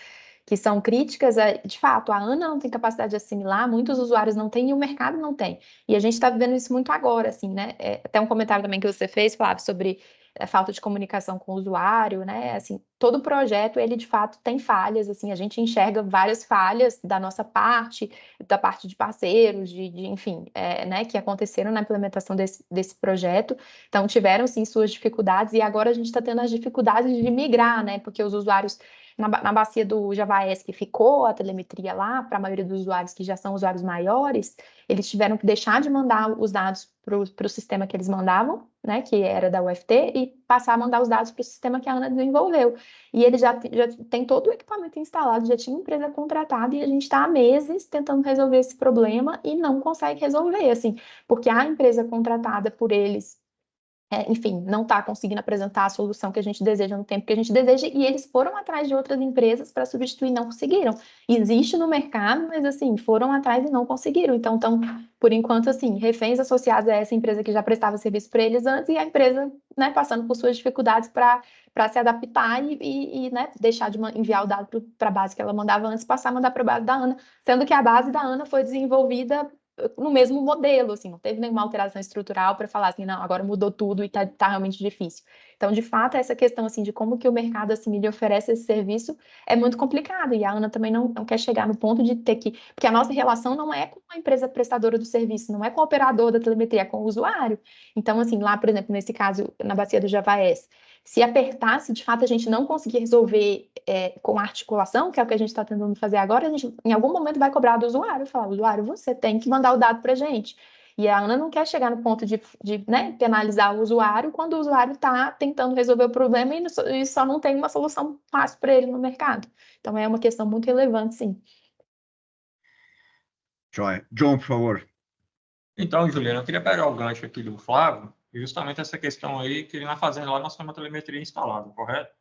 que são críticas, de fato, a ANA não tem capacidade de assimilar, muitos usuários não têm e o mercado não tem. E a gente está vivendo isso muito agora, assim, né? Até um comentário também que você fez, Flávio, sobre a falta de comunicação com o usuário, né? Assim, todo projeto, ele de fato tem falhas, assim, a gente enxerga várias falhas da nossa parte, da parte de parceiros, enfim, né, que aconteceram na implementação desse projeto. Então, tiveram, sim, suas dificuldades e agora a gente está tendo as dificuldades de migrar, né? Porque os usuários na bacia do Javaes, que ficou a telemetria lá, para a maioria dos usuários que já são usuários maiores, eles tiveram que deixar de mandar os dados para o sistema que eles mandavam, né, que era da UFT, e passar a mandar os dados para o sistema que a ANA desenvolveu. E ele já tem todo o equipamento instalado, já tinha empresa contratada, e a gente está há meses tentando resolver esse problema e não consegue resolver, assim, porque a empresa contratada por eles enfim, não está conseguindo apresentar a solução que a gente deseja no tempo que a gente deseja, e eles foram atrás de outras empresas para substituir e não conseguiram. Existe no mercado, mas assim, foram atrás e não conseguiram. Então, estão, por enquanto, assim, reféns associados a essa empresa que já prestava serviço para eles antes, e a empresa, né, passando por suas dificuldades para se adaptar e né, deixar de enviar o dado para a base que ela mandava antes, passar a mandar para a base da ANA, sendo que a base da ANA foi desenvolvida no mesmo modelo, assim, não teve nenhuma alteração estrutural para falar assim, não, agora mudou tudo e tá realmente difícil. Então, de fato, essa questão, assim, de como que o mercado assimila e oferece esse serviço é muito complicado, e a ANA também não quer chegar no ponto de ter que, porque a nossa relação não é com a empresa prestadora do serviço, não é com o operador da telemetria, é com o usuário. Então, assim, lá, por exemplo, nesse caso, na bacia do Javaes, se apertasse, de fato, a gente não conseguir resolver com articulação, que é o que a gente está tentando fazer agora, a gente, em algum momento, vai cobrar do usuário, falar, usuário, você tem que mandar o dado para a gente. E a ANA não quer chegar no ponto de né, penalizar o usuário quando o usuário está tentando resolver o problema e só não tem uma solução fácil para ele no mercado. Então, é uma questão muito relevante, sim. Joia. John, por favor. Então, Juliana, eu queria pegar o gancho aqui do Flávio, e justamente essa questão aí, que na fazenda lá nós temos uma telemetria instalada, correto?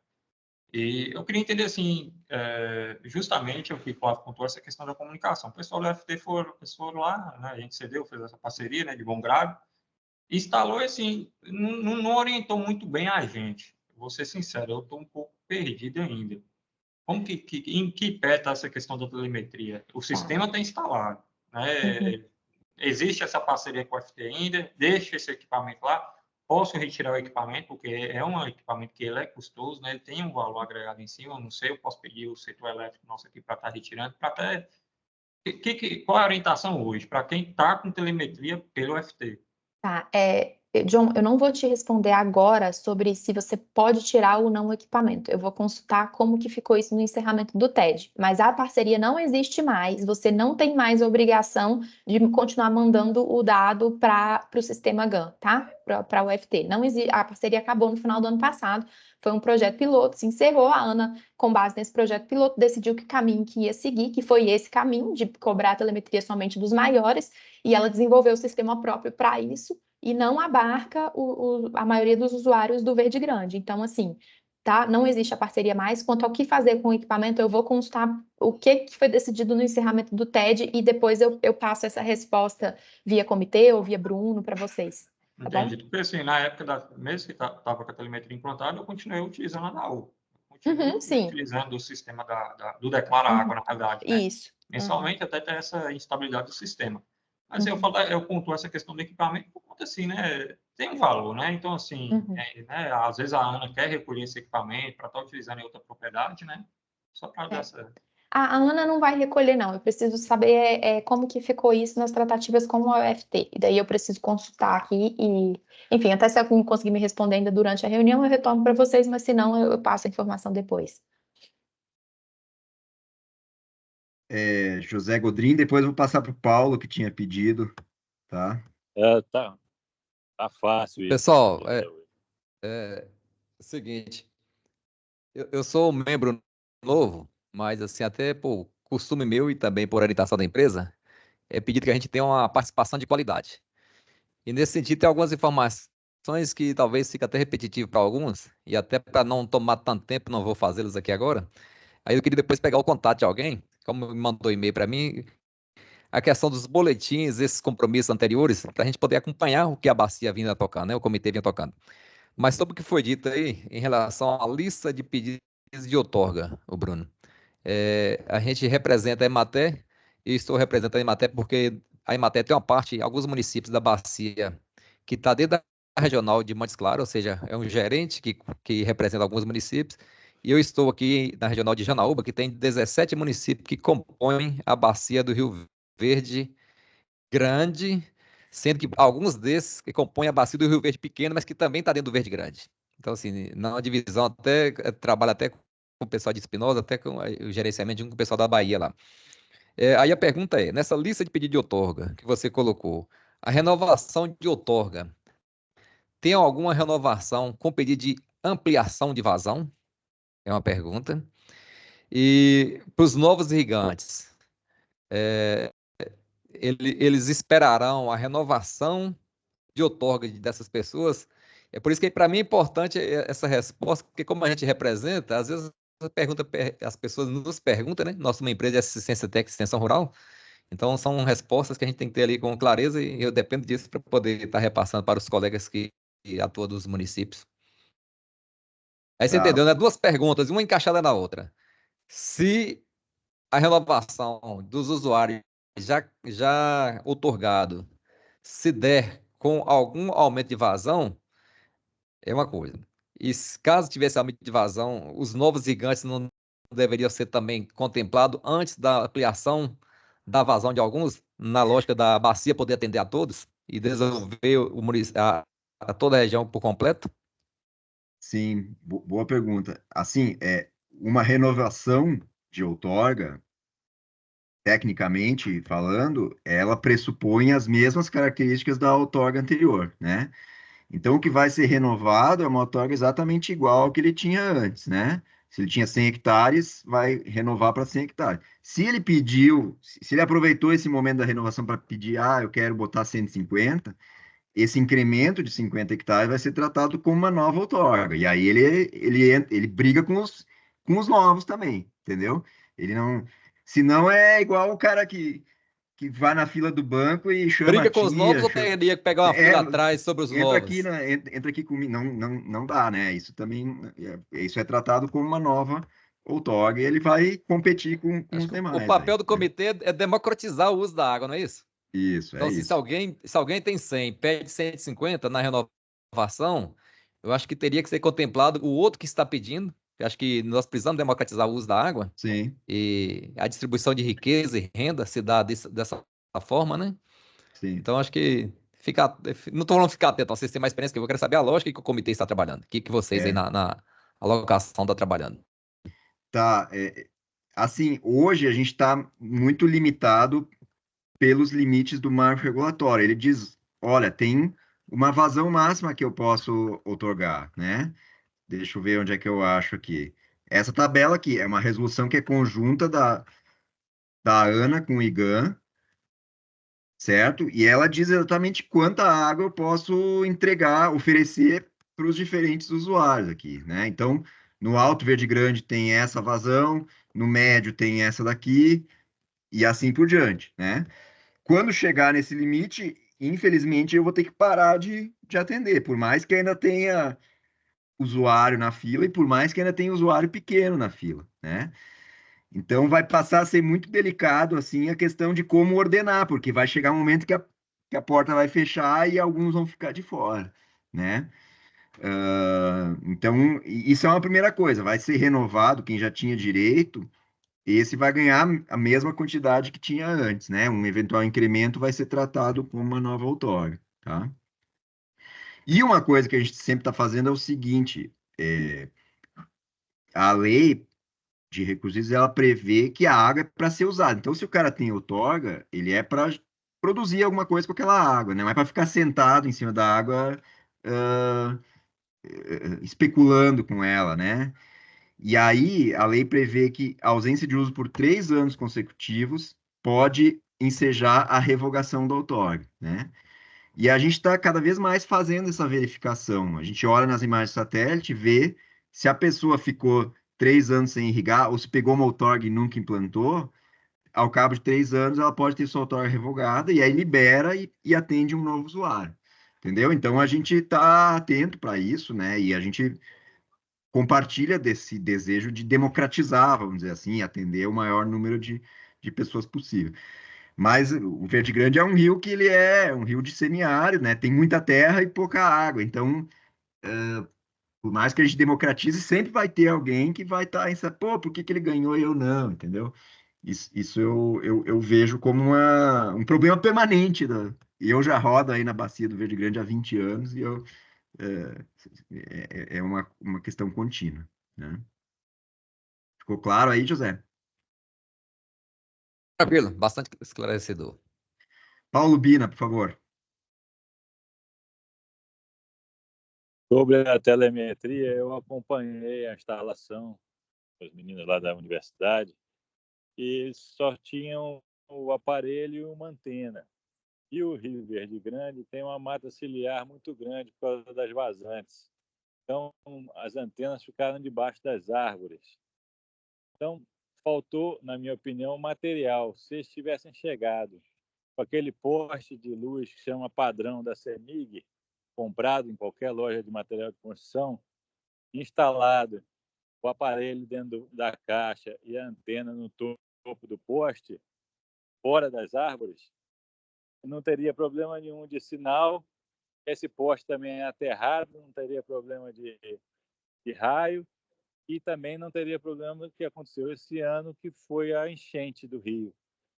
E eu queria entender, assim, justamente o que o Flávio contou, essa questão da comunicação. O pessoal do FT foram lá, né, a gente cedeu, fez essa parceria, né, de bom grado, e instalou, assim, não orientou muito bem a gente. Vou ser sincero, eu estou um pouco perdido ainda. em que pé está essa questão da telemetria? O sistema está instalado, né? Existe essa parceria com a FT ainda? Deixa esse equipamento lá? Posso retirar o equipamento, porque é um equipamento que ele é custoso, né? Ele tem um valor agregado em cima, eu não sei, eu posso pedir o setor elétrico nosso aqui para estar retirando, para até... Qual é a orientação hoje para quem está com telemetria pelo FT? Tá, John, eu não vou te responder agora sobre se você pode tirar ou não o equipamento. Eu vou consultar como que ficou isso no encerramento do TED. Mas a parceria não existe mais, você não tem mais a obrigação de continuar mandando o dado para o sistema GAN, tá? Para o FT. Não existe, a parceria acabou no final do ano passado, foi um projeto piloto, se encerrou, a Ana, com base nesse projeto piloto, decidiu que caminho que ia seguir, que foi esse caminho de cobrar a telemetria somente dos maiores, e ela desenvolveu o sistema próprio para isso, e não abarca a maioria dos usuários do Verde Grande. Então, assim, tá? Não existe a parceria mais. Quanto ao que fazer com o equipamento, eu vou consultar o que foi decidido no encerramento do TED e depois eu passo essa resposta via comitê ou via Bruno para vocês. Tá Entendi. bom? Porque, assim, na época, mesmo que estava com a telemetria implantada, eu continuei utilizando a da U. Continuei sim. utilizando o sistema do Declara Água, na realidade, né? Isso. Mensalmente, até ter essa instabilidade do sistema. Mas eu pontuo essa questão do equipamento por conta, assim, né? Tem um valor, né? Então, assim, né? Às vezes a Ana quer recolher esse equipamento para estar utilizando em outra propriedade, né? Só para dar essa... A Ana não vai recolher, não. Eu preciso saber como que ficou isso nas tratativas com a UFT. E daí eu preciso consultar aqui e... Enfim, até se alguém conseguir me responder ainda durante a reunião, eu retorno para vocês, mas se não, eu passo a informação depois. José Godrin, depois eu vou passar para o Paulo, que tinha pedido, tá? Tá fácil isso. Pessoal, é o seguinte, eu sou um membro novo, mas assim, até por costume meu e também por orientação da empresa, é pedido que a gente tenha uma participação de qualidade. E nesse sentido, tem algumas informações que talvez fique até repetitivo para alguns, e até para não tomar tanto tempo, não vou fazê-los aqui agora. Aí eu queria depois pegar o contato de alguém, como me mandou e-mail para mim, a questão dos boletins, esses compromissos anteriores, para a gente poder acompanhar o que a bacia vinha tocando, né? O comitê vinha tocando. Mas sobre o que foi dito aí, em relação à lista de pedidos de outorga, o Bruno, a gente representa a Emater, e estou representando a Emater porque a Emater tem uma parte, alguns municípios da bacia, que está dentro da regional de Montes Claros, ou seja, é um gerente que representa alguns municípios, e eu estou aqui na regional de Janaúba, que tem 17 municípios que compõem a bacia do Rio Verde Grande, sendo que alguns desses que compõem a bacia do Rio Verde Pequeno, mas que também está dentro do Verde Grande. Então, assim, na divisão, trabalha até com o pessoal de Espinosa, até com o gerenciamento com o pessoal da Bahia lá. Aí a pergunta é, nessa lista de pedido de outorga que você colocou, a renovação de outorga, tem alguma renovação com pedido de ampliação de vazão? É uma pergunta. E para os novos irrigantes, eles esperarão a renovação de outorga dessas pessoas? É por isso que para mim é importante essa resposta, porque como a gente representa, às vezes as pessoas nos perguntam, né? Nós somos uma empresa de assistência técnica e extensão rural, então são respostas que a gente tem que ter ali com clareza e eu dependo disso para poder estar repassando para os colegas que atuam dos municípios. Aí você entendeu, né? Duas perguntas, uma encaixada na outra. Se a renovação dos usuários já outorgado se der com algum aumento de vazão, é uma coisa. E caso tivesse aumento de vazão, os novos gigantes não deveriam ser também contemplados antes da ampliação da vazão de alguns, na lógica da bacia poder atender a todos e desenvolver a toda a região por completo? Sim, boa pergunta. Assim, uma renovação de outorga, tecnicamente falando, ela pressupõe as mesmas características da outorga anterior, né? Então, o que vai ser renovado é uma outorga exatamente igual ao que ele tinha antes, né? Se ele tinha 100 hectares, vai renovar para 100 hectares. Se ele pediu, se ele aproveitou esse momento da renovação para pedir, eu quero botar 150, esse incremento de 50 hectares vai ser tratado como uma nova outorga. E aí ele briga com os novos também, entendeu? Ele não... Senão é igual o cara que vai na fila do banco e chama briga a com os novos ou teria que pegar uma fila atrás sobre os novos? Entra aqui comigo. Não dá, né? Isso também... Isso é tratado como uma nova outorga e ele vai competir com os O demais. papel Aí, do né? comitê é democratizar o uso da água, não é isso? Isso, Então, é se isso. alguém tem 100, pede 150 na renovação, eu acho que teria que ser contemplado o outro que está pedindo. Eu acho que nós precisamos democratizar o uso da água. Sim, E a distribuição de riqueza e renda se dá dessa forma, né? sim. Então, acho que não estou falando ficar atento, vocês têm mais experiência que eu quero saber a lógica que o comitê está trabalhando. O que vocês aí É. na alocação estão trabalhando. Tá, assim, hoje a gente está muito limitado pelos limites do marco regulatório. Ele diz, olha, tem uma vazão máxima que eu posso outorgar, né? Deixa eu ver onde é que eu acho aqui. Essa tabela aqui é uma resolução que é conjunta da ANA com o IGAN, certo? E ela diz exatamente quanta água eu posso entregar, oferecer para os diferentes usuários aqui, né? Então, no Alto Verde Grande tem essa vazão, no médio tem essa daqui, e assim por diante, né? Quando chegar nesse limite, infelizmente, eu vou ter que parar de atender, por mais que ainda tenha usuário na fila e por mais que ainda tenha usuário pequeno na fila, né? Então vai passar a ser muito delicado assim a questão de como ordenar, porque vai chegar um momento que a porta vai fechar e alguns vão ficar de fora, né? Então isso é uma primeira coisa, vai ser renovado quem já tinha direito, esse vai ganhar a mesma quantidade que tinha antes, né? Um eventual incremento vai ser tratado como uma nova outorga, tá? E uma coisa que a gente sempre está fazendo é o seguinte: a lei de recursos ela prevê que a água é para ser usada. Então, se o cara tem outorga, ele é para produzir alguma coisa com aquela água, né? Não é para ficar sentado em cima da água ah, especulando com ela, né? E aí, a lei prevê que a ausência de uso por 3 anos consecutivos pode ensejar a revogação da outorga, né? E a gente está cada vez mais fazendo essa verificação. A gente olha nas imagens de satélite, vê se a pessoa ficou 3 anos sem irrigar ou se pegou uma outorga e nunca implantou, ao cabo de 3 anos ela pode ter sua outorga revogada e aí libera e atende um novo usuário. Entendeu? Então a gente está atento para isso, né? E a gente compartilha desse desejo de democratizar, vamos dizer assim, atender o maior número de pessoas possível. Mas o Verde Grande é um rio que ele é um rio de semiárido, né? Tem muita terra e pouca água. Então, por mais que a gente democratize, sempre vai ter alguém que vai estar em pô, por que ele ganhou e eu não, entendeu? Isso eu vejo como um problema permanente. E eu já rodo aí na bacia do Verde Grande há 20 anos e é uma questão contínua, né? Ficou claro aí, José? Tranquilo, bastante esclarecedor. Paulo Bina, por favor. Sobre a telemetria, eu acompanhei a instalação com os meninos lá da universidade e eles só tinham o aparelho e uma antena. E o Rio Verde Grande tem uma mata ciliar muito grande por causa das vazantes. Então, as antenas ficaram debaixo das árvores. Então, faltou, na minha opinião, material. Se eles tivessem chegado com aquele poste de luz que chama padrão da CEMIG, comprado em qualquer loja de material de construção, instalado o aparelho dentro da caixa e a antena no topo do poste, fora das árvores, não teria problema nenhum de sinal. Esse poste também é aterrado, não teria problema de raio e também não teria problema do que aconteceu esse ano, que foi a enchente do rio.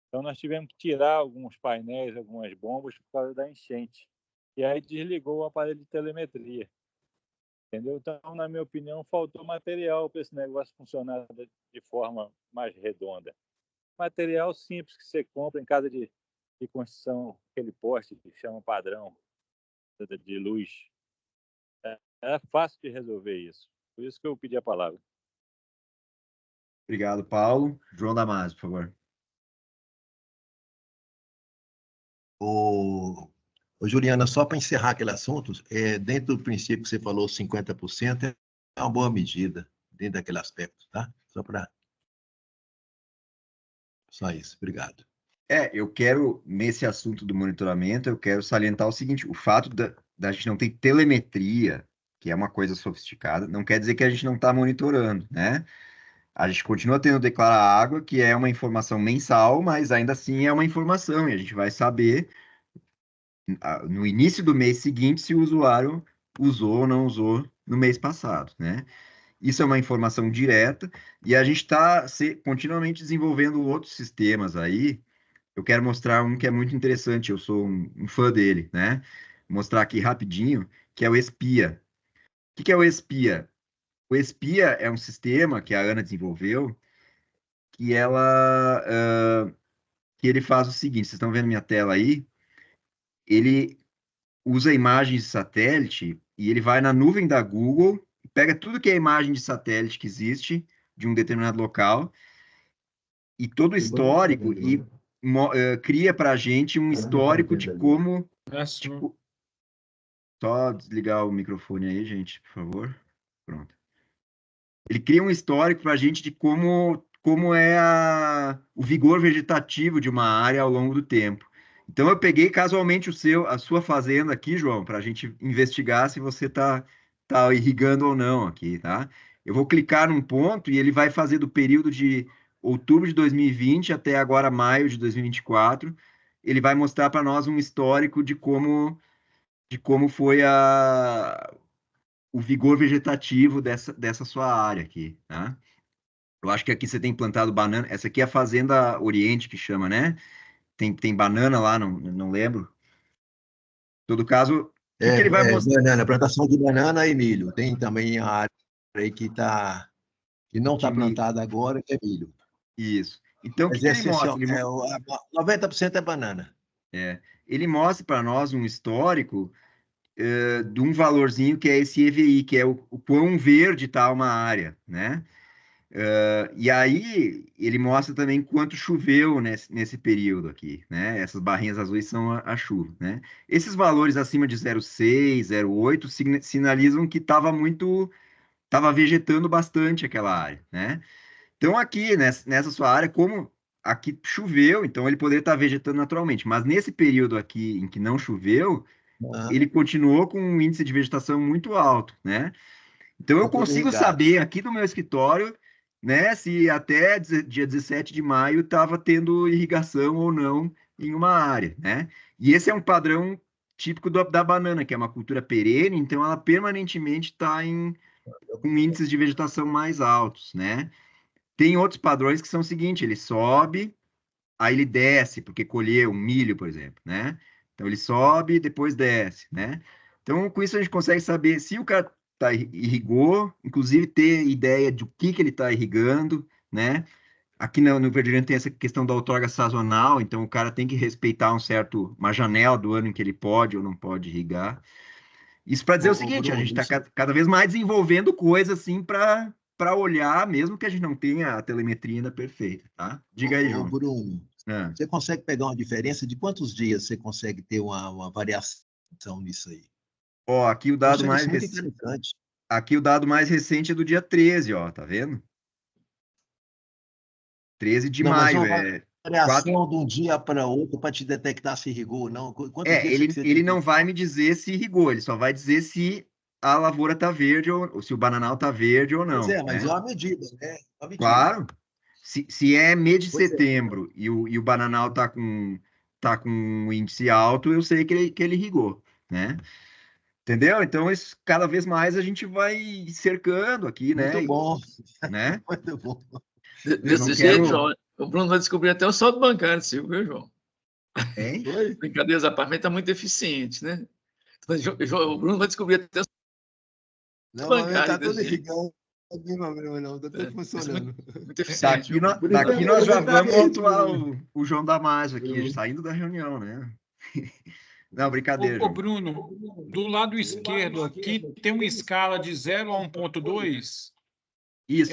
Então, nós tivemos que tirar alguns painéis, algumas bombas por causa da enchente. E aí desligou o aparelho de telemetria. Entendeu? Então, na minha opinião, faltou material para esse negócio funcionar de forma mais redonda. Material simples que você compra em casa de construção, aquele poste que chama padrão de luz. É fácil de resolver isso. Por isso que eu pedi a palavra. Obrigado, Paulo. João Damasio, por favor. Ô, Juliana, só para encerrar aquele assunto, dentro do princípio que você falou, 50% é uma boa medida, dentro daquele aspecto, tá? Só isso, obrigado. Eu quero, nesse assunto do monitoramento, eu quero salientar o seguinte, o fato da gente não ter telemetria, que é uma coisa sofisticada, não quer dizer que a gente não está monitorando, né? A gente continua tendo o Declara Água, que é uma informação mensal, mas ainda assim é uma informação, e a gente vai saber no início do mês seguinte se o usuário usou ou não usou no mês passado, né? Isso é uma informação direta, e a gente está continuamente desenvolvendo outros sistemas aí. Eu quero mostrar um que é muito interessante, eu sou um fã dele, né? Vou mostrar aqui rapidinho, que é o Espia. O que é o Espia? O Espia é um sistema que a Ana desenvolveu, que que ele faz o seguinte, vocês estão vendo minha tela aí? Ele usa imagens de satélite e ele vai na nuvem da Google, pega tudo que é imagem de satélite que existe de um determinado local e todo o histórico e cria para a gente um histórico de como... Só desligar o microfone aí, gente, por favor. Pronto. Ele cria um histórico para a gente de como é o vigor vegetativo de uma área ao longo do tempo. Então, eu peguei casualmente a sua fazenda aqui, João, para a gente investigar se você tá irrigando ou não aqui, tá? Eu vou clicar num ponto e ele vai fazer do período de outubro de 2020 até agora maio de 2024. Ele vai mostrar para nós um histórico de como foi o vigor vegetativo dessa sua área aqui, tá? Eu acho que aqui você tem plantado banana. Essa aqui é a Fazenda Oriente, que chama, né? Tem banana lá, não lembro. Em todo caso, o que ele vai mostrar? Banana, plantação de banana e milho. Tem também a área aí que não está plantada agora, que é milho. Isso. Então, o que ele mostra? 90% é banana. Ele mostra para nós um histórico de um valorzinho que é esse EVI, que é o quão verde está uma área, né? E aí ele mostra também quanto choveu nesse período aqui, né? Essas barrinhas azuis são a chuva, né? Esses valores acima de 0,6, 0,8 sinalizam que estava vegetando bastante aquela área, né? Então aqui, nessa sua área, como aqui choveu, então ele poderia estar vegetando naturalmente, mas nesse período aqui em que não choveu, ele continuou com um índice de vegetação muito alto, né? Então eu consigo saber aqui do meu escritório, né, se até dia 17 de maio estava tendo irrigação ou não em uma área, né? E esse é um padrão típico da banana, que é uma cultura perene, então ela permanentemente está com índices de vegetação mais altos, né? Tem outros padrões que são o seguinte, ele sobe, aí ele desce, porque colheu um milho, por exemplo, né? Então ele sobe, depois desce, né? Então, com isso a gente consegue saber se o cara irrigou, inclusive ter ideia de o que ele está irrigando, né? Aqui no Verde Grande tem essa questão da outorga sazonal, então o cara tem que respeitar uma janela do ano em que ele pode ou não pode irrigar. Isso para dizer o seguinte, Bruno, a gente está cada vez mais desenvolvendo coisas assim para olhar, mesmo que a gente não tenha a telemetria ainda perfeita, tá? Diga aí, João. Bruno, você consegue pegar uma diferença de quantos dias você consegue ter uma variação nisso aí? Ó, aqui o dado mais recente. Aqui o dado mais recente é do dia 13, ó, tá vendo? 13 de maio. Mas variação de um dia para outro para te detectar se irrigou ou não. Ele não vai me dizer se irrigou, ele só vai dizer se a lavoura está verde ou se o bananal está verde ou não. Pois mas né? é uma medida, né? Claro. Se é mês de setembro e o bananal está com um índice alto, eu sei que ele irrigou, né? Entendeu? Então, isso, cada vez mais a gente vai cercando aqui, né? Muito bom. Né? Muito bom. Desse jeito, João, o Bruno vai descobrir até o saldo bancário seu, viu, João? Hein? Brincadeiras à parte, mas está muito eficiente, né? O Bruno vai descobrir até o saldo bancário. Está tudo irrigando. Não tem problema, não. Está tudo funcionando. Muito eficiente. Daqui nós já vamos atuar o João Damasio aqui, saindo da reunião, né? Não, brincadeira. Ô, Bruno, do lado esquerdo aqui tem uma escala de 0 a 1,2. Isso,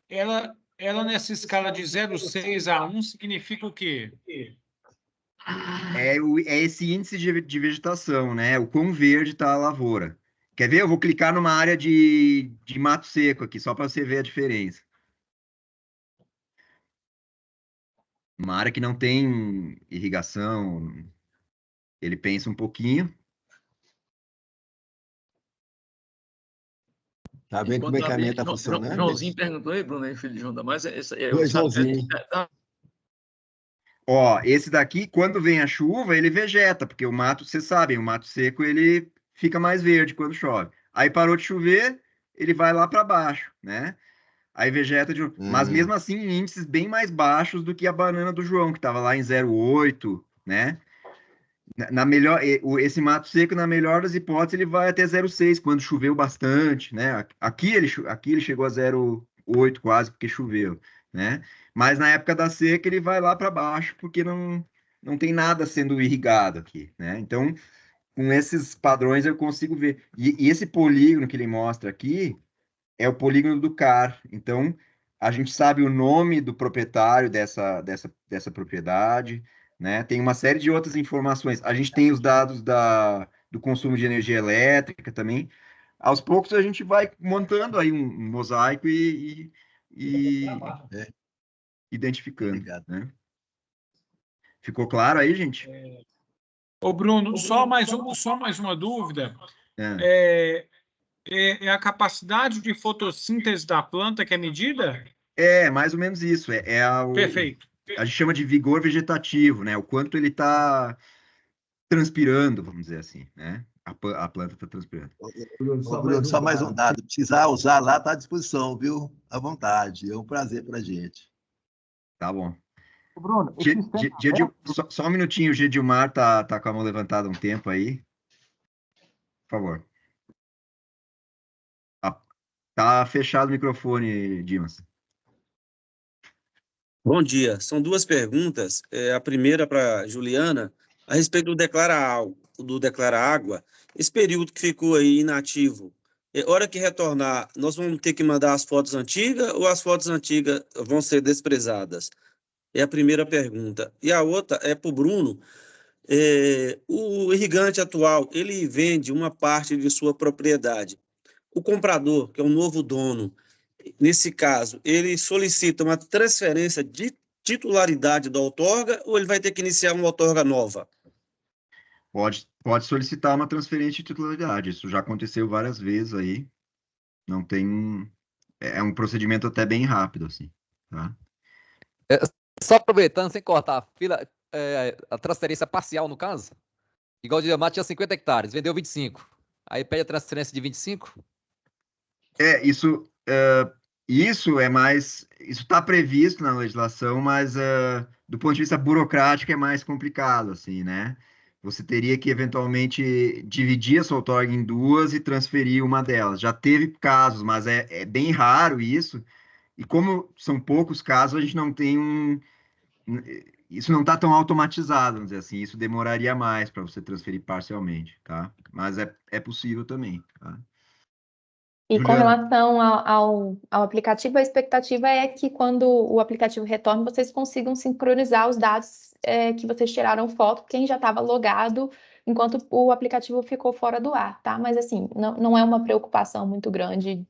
Ela nessa escala de 0,6 a 1 significa o quê? É esse índice de vegetação, né? O quão verde está a lavoura. Quer ver? Eu vou clicar numa área de mato seco aqui, só para você ver a diferença. Uma área que não tem irrigação, ele pensa um pouquinho. Tá vendo como é que a minha está Joãozinho funcionando? perguntou aí, Bruno, aí, filho de João Damasio, Oi, Joãozinho. Ó, esse daqui, quando vem a chuva, ele vegeta, porque o mato, vocês sabem, o mato seco, ele fica mais verde quando chove. Aí parou de chover, ele vai lá para baixo, né? Aí vegeta de novo. Mas mesmo assim, em índices bem mais baixos do que a banana do João, que estava lá em 0,8, né? Na melhor, esse mato seco, na melhor das hipóteses, ele vai até 0,6, quando choveu bastante, né? Aqui ele chegou a 0,8 quase, porque choveu, né? Mas na época da seca, ele vai lá para baixo, porque não tem nada sendo irrigado aqui, né? Então, com esses padrões, eu consigo ver. E esse polígono que ele mostra aqui é o polígono do CAR. Então, a gente sabe o nome do proprietário dessa propriedade, né? Tem uma série de outras informações. A gente tem os dados do consumo de energia elétrica também. Aos poucos a gente vai montando aí um mosaico e identificando, né? Ficou claro aí, gente? Ô, Bruno, só mais uma dúvida. É a capacidade de fotossíntese da planta que é medida? É, mais ou menos isso. Perfeito. A gente chama de vigor vegetativo, né? O quanto ele está transpirando, vamos dizer assim, né? A planta está transpirando. Ô, Bruno, só mais um dado. Precisar usar lá, está à disposição, viu? À vontade. É um prazer para a gente. Tá bom. Bruno, só um minutinho, o Gedilmar tá com a mão levantada um tempo aí. Por favor. Tá fechado o microfone, Dimas. Bom dia. São duas perguntas. A primeira para Juliana, a respeito do Declara Água. Esse período que ficou aí inativo, hora que retornar, nós vamos ter que mandar as fotos antigas ou as fotos antigas vão ser desprezadas? É a primeira pergunta. E a outra é para o Bruno. O irrigante atual, ele vende uma parte de sua propriedade. O comprador, que é o novo dono, nesse caso, ele solicita uma transferência de titularidade da outorga ou ele vai ter que iniciar uma outorga nova? Pode solicitar uma transferência de titularidade. Isso já aconteceu várias vezes aí. Não tem... É um procedimento até bem rápido, assim, tá? Só aproveitando, sem cortar a fila, a transferência parcial, no caso, igual o Diamante tinha 50 hectares, vendeu 25. Aí pede a transferência de 25? Isso é mais... Isso está previsto na legislação, mas do ponto de vista burocrático é mais complicado, assim, né? Você teria que, eventualmente, dividir a sua outorga em duas e transferir uma delas. Já teve casos, mas é bem raro isso. E como são poucos casos, a gente não tem isso não está tão automatizado, vamos dizer assim. Isso demoraria mais para você transferir parcialmente, tá? Mas é possível também, tá? E com relação ao aplicativo, a expectativa é que quando o aplicativo retorne, vocês consigam sincronizar os dados que vocês tiraram foto, quem já estava logado, enquanto o aplicativo ficou fora do ar, tá? Mas assim, não é uma preocupação muito grande,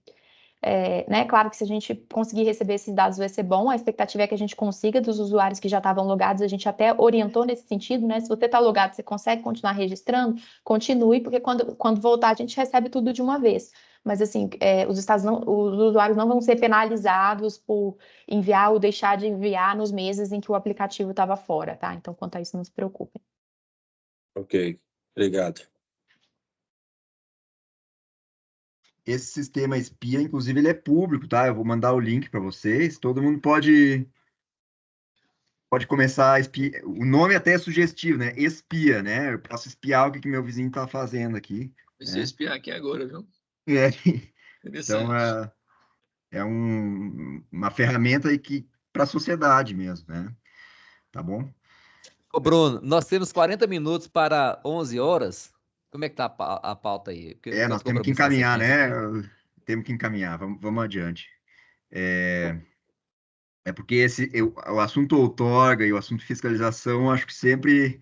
né? Claro que se a gente conseguir receber esses dados vai ser bom, a expectativa é que a gente consiga dos usuários que já estavam logados, a gente até orientou nesse sentido, né? Se você está logado, você consegue continuar registrando, continue, porque quando voltar a gente recebe tudo de uma vez. Mas, assim, os usuários não vão ser penalizados por enviar ou deixar de enviar nos meses em que o aplicativo estava fora, tá? Então, quanto a isso, não se preocupem. Ok, obrigado. Esse sistema espia, inclusive, ele é público, tá? Eu vou mandar o link para vocês. Todo mundo pode começar a espiar. O nome até é sugestivo, né? Espia, né? Eu posso espiar o que meu vizinho está fazendo aqui. Você espiar aqui agora, viu? Então, uma ferramenta aí para a sociedade mesmo, né? Tá bom? Ô, Bruno, nós temos 40 minutos para 11 horas. Como é que tá a pauta aí? Porque nós temos que encaminhar, né? Temos que encaminhar. Vamos adiante. Porque o assunto outorga e o assunto fiscalização, acho que sempre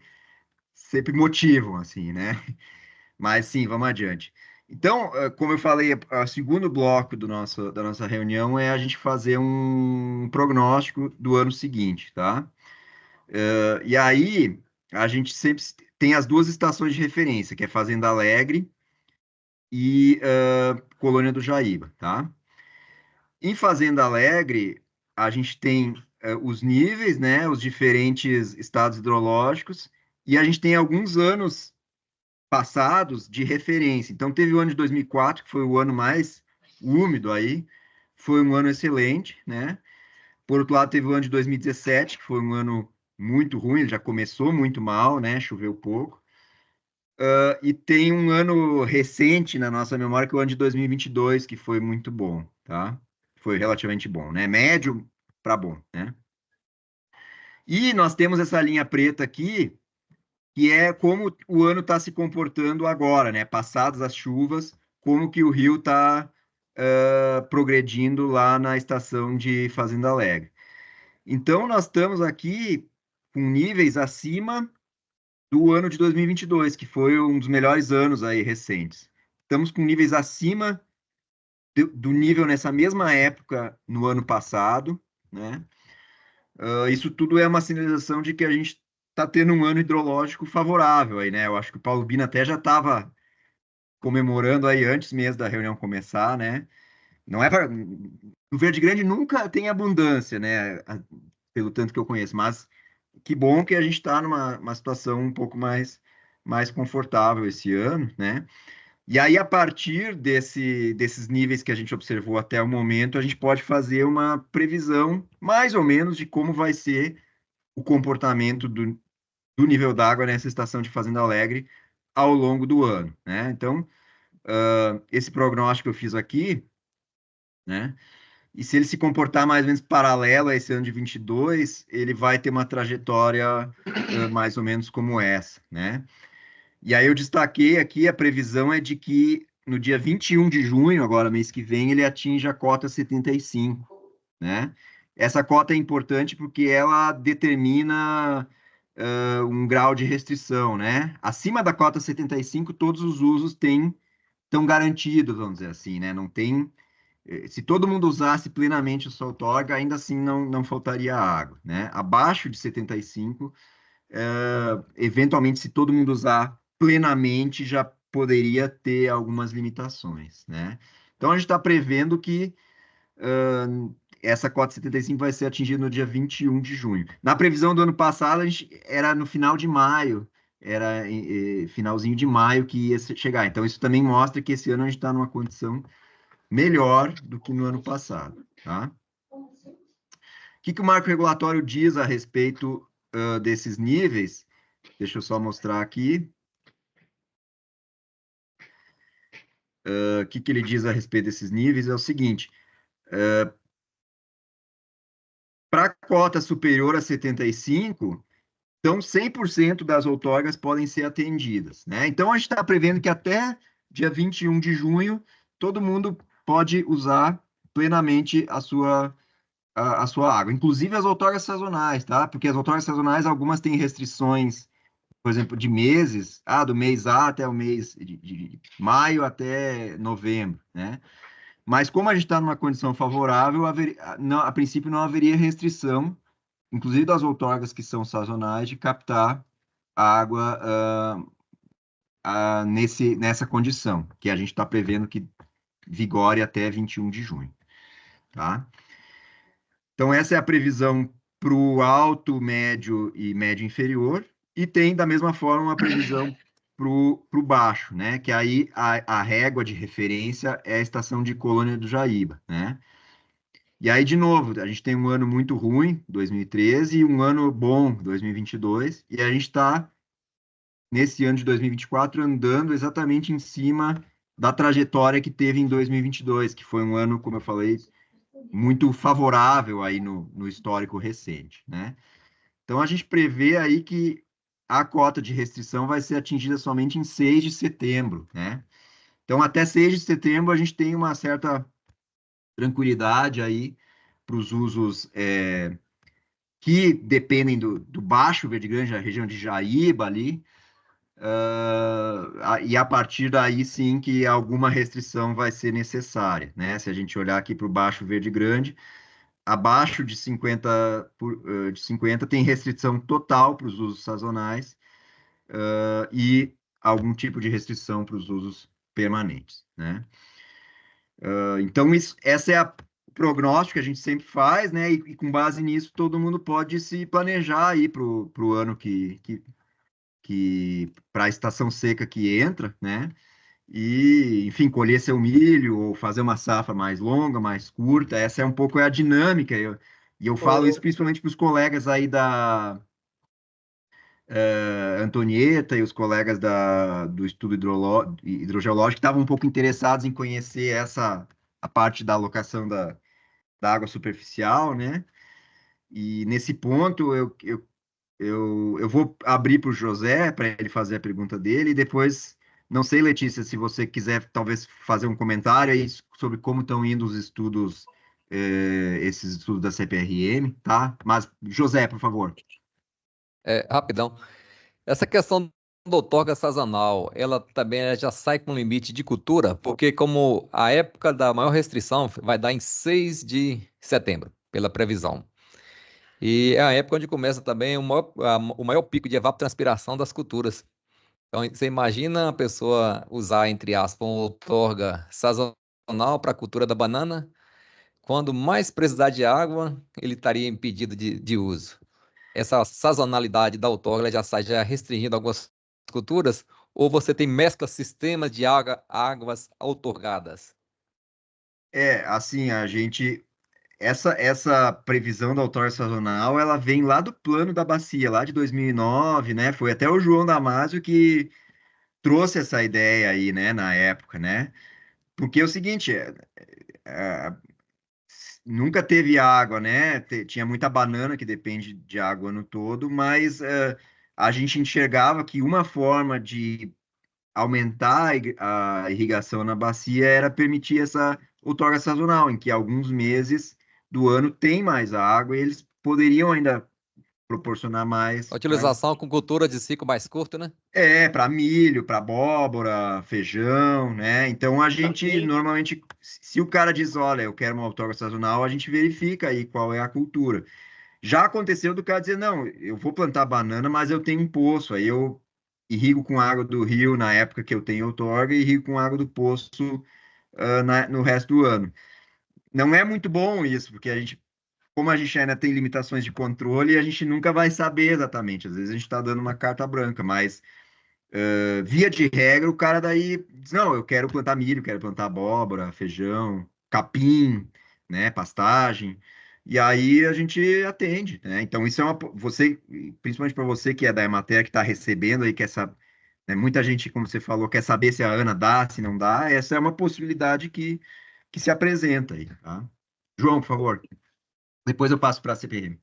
motivam, assim, né? Mas sim, vamos adiante. Então, como eu falei, o segundo bloco da nossa reunião é a gente fazer um prognóstico do ano seguinte, tá? E aí, a gente sempre tem as duas estações de referência, que é Fazenda Alegre e Colônia do Jaíba, tá? Em Fazenda Alegre, a gente tem os níveis, né, os diferentes estados hidrológicos, e a gente tem alguns anos passados de referência. Então, teve o ano de 2004, que foi o ano mais úmido aí, foi um ano excelente, né? Por outro lado, teve o ano de 2017, que foi um ano muito ruim, ele já começou muito mal, né? Choveu pouco. E tem um ano recente na nossa memória, que é o ano de 2022, que foi muito bom, tá? Foi relativamente bom, né? Médio para bom, né? E nós temos essa linha preta aqui, que é como o ano está se comportando agora, né? Passadas as chuvas, como que o rio está progredindo lá na estação de Fazenda Alegre. Então, nós estamos aqui com níveis acima do ano de 2022, que foi um dos melhores anos aí recentes. Estamos com níveis acima do nível nessa mesma época no ano passado, né? Isso tudo é uma sinalização de que a gente está tendo um ano hidrológico favorável aí, né? Eu acho que o Paulo Bina até já estava comemorando aí antes mesmo da reunião começar, né? Não é para... No Verde Grande nunca tem abundância, né? Pelo tanto que eu conheço, mas que bom que a gente está numa situação um pouco mais confortável esse ano, né? E aí, a partir desses níveis que a gente observou até o momento, a gente pode fazer uma previsão, mais ou menos, de como vai ser o comportamento do nível d'água nessa estação de Fazenda Alegre ao longo do ano, né? Então, esse prognóstico que eu fiz aqui, né? E se ele se comportar mais ou menos paralelo a esse ano de 22, ele vai ter uma trajetória mais ou menos como essa, né? E aí eu destaquei aqui, a previsão é de que no dia 21 de junho, agora mês que vem, ele atinja a cota 75, né? Essa cota é importante porque ela determina um grau de restrição, né? Acima da cota 75, todos os usos estão garantidos, vamos dizer assim, né? Não tem... Se todo mundo usasse plenamente o sua outorga, ainda assim não faltaria água, né? Abaixo de 75, eventualmente, se todo mundo usar plenamente, já poderia ter algumas limitações, né? Então, a gente está prevendo que essa cota 75 vai ser atingida no dia 21 de junho. Na previsão do ano passado, a gente era no final de maio, era finalzinho de maio que ia chegar. Então, isso também mostra que esse ano a gente está numa condição melhor do que no ano passado, tá? O que o marco regulatório diz a respeito desses níveis? Deixa eu só mostrar aqui. O que ele diz a respeito desses níveis é o seguinte: para a cota superior a 75, então 100% das outorgas podem ser atendidas, né? Então, a gente está prevendo que até dia 21 de junho, todo mundo pode usar plenamente a sua água, inclusive as outorgas sazonais, tá? Porque as outorgas sazonais, algumas têm restrições, por exemplo, de meses, do mês A até o mês de maio até novembro, né? Mas como a gente está numa condição favorável, a princípio não haveria restrição, inclusive das outorgas que são sazonais, de captar a água nessa condição, que a gente está prevendo que vigore até 21 de junho, tá? Então, essa é a previsão para o alto, médio e médio inferior, e tem, da mesma forma, uma previsão para o baixo, né? Que aí a régua de referência é a estação de Colônia do Jaíba, né? E aí, de novo, a gente tem um ano muito ruim, 2013, e um ano bom, 2022, e a gente está, nesse ano de 2024, andando exatamente em cima da trajetória que teve em 2022, que foi um ano, como eu falei, muito favorável aí no histórico recente, né? Então, a gente prevê aí que a cota de restrição vai ser atingida somente em 6 de setembro, né? Então, até 6 de setembro, a gente tem uma certa tranquilidade aí para os usos que dependem do Baixo Verde Grande, a região de Jaíba ali, e a partir daí, sim, que alguma restrição vai ser necessária, né? Se a gente olhar aqui para o Baixo Verde Grande, abaixo de 50, tem restrição total para os usos sazonais e algum tipo de restrição para os usos permanentes, né? Então, essa é a prognóstico que a gente sempre faz, né? E com base nisso, todo mundo pode se planejar aí para o ano para a estação seca que entra, né? E, enfim, colher seu milho ou fazer uma safra mais longa, mais curta. Essa é um pouco a dinâmica. E eu falo isso principalmente para os colegas aí da Antonieta e os colegas do estudo hidrogeológico que estavam um pouco interessados em conhecer a parte da alocação da água superficial, né? E nesse ponto eu vou abrir para o José para ele fazer a pergunta dele e depois, não sei, Letícia, se você quiser talvez fazer um comentário aí sobre como estão indo os estudos, esses estudos da CPRM, tá? Mas, José, por favor. Rapidão. Essa questão do outorga sazonal, ela também já sai com limite de cultura, porque como a época da maior restrição vai dar em 6 de setembro, pela previsão. E é a época onde começa também o maior pico de evapotranspiração das culturas. Então, você imagina a pessoa usar, entre aspas, um outorga sazonal para a cultura da banana, quando mais precisar de água, ele estaria impedido de uso. Essa sazonalidade da outorga já sai restringindo algumas culturas, ou você tem mescla sistemas de águas outorgadas? Assim, essa previsão da outorga sazonal, ela vem lá do plano da bacia, lá de 2009, né? Foi até o João Damasio que trouxe essa ideia aí, né, na época, né? Porque é o seguinte, nunca teve água, né? Tinha muita banana que depende de água o ano todo, mas a gente enxergava que uma forma de aumentar a irrigação na bacia era permitir essa outorga sazonal, em que alguns meses do ano tem mais água e eles poderiam ainda proporcionar mais. A utilização com cultura de ciclo mais curto, né? Para milho, para abóbora, feijão, né? Então a gente normalmente, se o cara diz, olha, eu quero uma outorga sazonal, a gente verifica aí qual é a cultura. Já aconteceu do cara dizer, não, eu vou plantar banana, mas eu tenho um poço, aí eu irrigo com água do rio na época que eu tenho outorga e irrigo com água do poço no resto do ano. Não é muito bom isso, porque como a gente ainda tem limitações de controle, a gente nunca vai saber exatamente. Às vezes a gente está dando uma carta branca, mas via de regra, o cara daí diz, não, eu quero plantar milho, quero plantar abóbora, feijão, capim, né, pastagem, e aí a gente atende, né? Então isso é principalmente para você que é da Emater, que está recebendo aí, né, muita gente, como você falou, quer saber se a Ana dá, se não dá, essa é uma possibilidade que se apresenta aí, tá? João, por favor. Depois eu passo para a CPRM.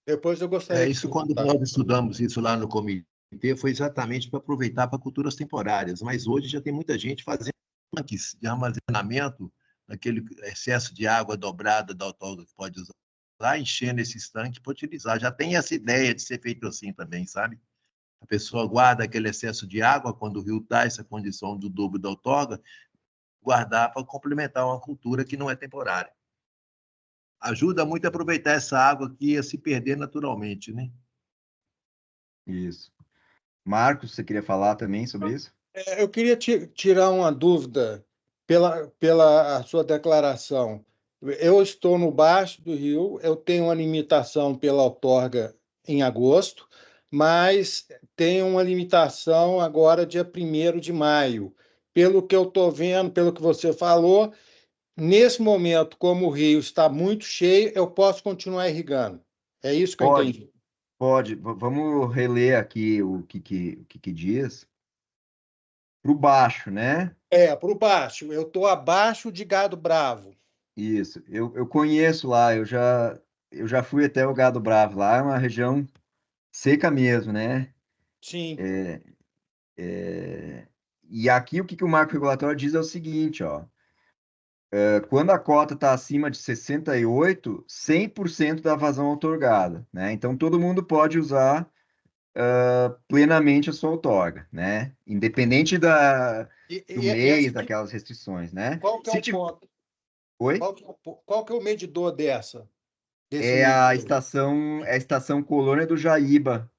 Depois eu gostaria Isso, quando nós estudamos isso lá no comitê, foi exatamente para aproveitar para culturas temporárias, mas hoje já tem muita gente fazendo tanques de armazenamento, aquele excesso de água dobrada da outorga que pode usar, enchendo esses tanques para utilizar. Já tem essa ideia de ser feito assim também, sabe? A pessoa guarda aquele excesso de água quando o rio dá essa condição do dobro da outorga, guardar para complementar uma cultura que não é temporária. Ajuda muito a aproveitar essa água que ia se perder naturalmente, né? Isso. Marcos, você queria falar também sobre isso? Eu queria tirar uma dúvida pela sua declaração. Eu estou no baixo do rio, eu tenho uma limitação pela outorga em agosto, mas tenho uma limitação agora dia 1º de maio. Pelo que eu estou vendo, pelo que você falou, nesse momento, como o rio está muito cheio, eu posso continuar irrigando. É isso que eu entendi. Pode. Vamos reler aqui o que diz. Para o baixo, né? Para o baixo. Eu estou abaixo de Gado Bravo. Isso. Eu conheço lá, eu já fui até o Gado Bravo. Lá é uma região seca mesmo, né? Sim. E aqui o que o marco regulatório diz é o seguinte, ó. Quando a cota está acima de 68, 100% da vazão outorgada, né? Então todo mundo pode usar plenamente a sua outorga, né? Independente do mês, daquelas restrições, né? Qual que é o ponto? Oi? Qual que é o medidor desse a estação Colônia do Jaíba,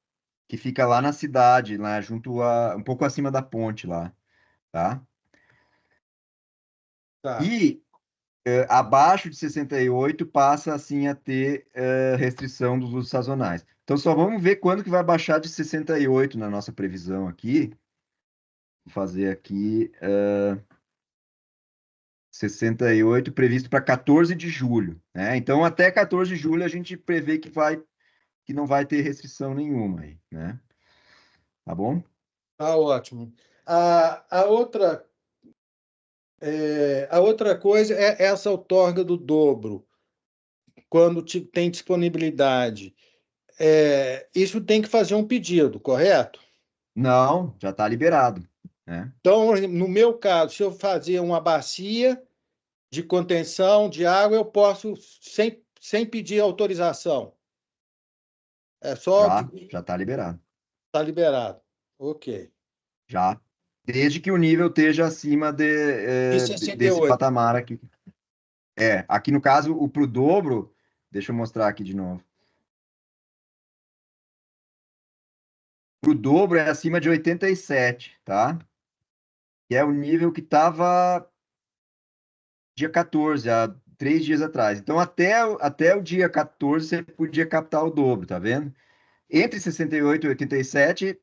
que fica lá na cidade, lá junto um pouco acima da ponte lá, tá? Tá. E abaixo de 68 passa, assim, a ter restrição dos usos sazonais. Então, só vamos ver quando que vai baixar de 68 na nossa previsão aqui. Vou fazer aqui 68 previsto para 14 de julho, né? Então, até 14 de julho a gente prevê que não vai ter restrição nenhuma aí, né? Tá bom? Tá ótimo. A outra coisa é essa outorga do dobro, quando tem disponibilidade. Isso tem que fazer um pedido, correto? Não, já está liberado, né? Então, no meu caso, se eu fazer uma bacia de contenção de água, eu posso sem pedir autorização. É só Já está liberado. Está liberado. Ok. Já. Desde que o nível esteja acima desse 68. patamar aqui. Aqui no caso, para o dobro, deixa eu mostrar aqui de novo. Para o dobro é acima de 87, tá? Que é o nível que estava dia 14, há 3 dias atrás. Então, até o dia 14, você podia captar o dobro, tá vendo? Entre 68 e 87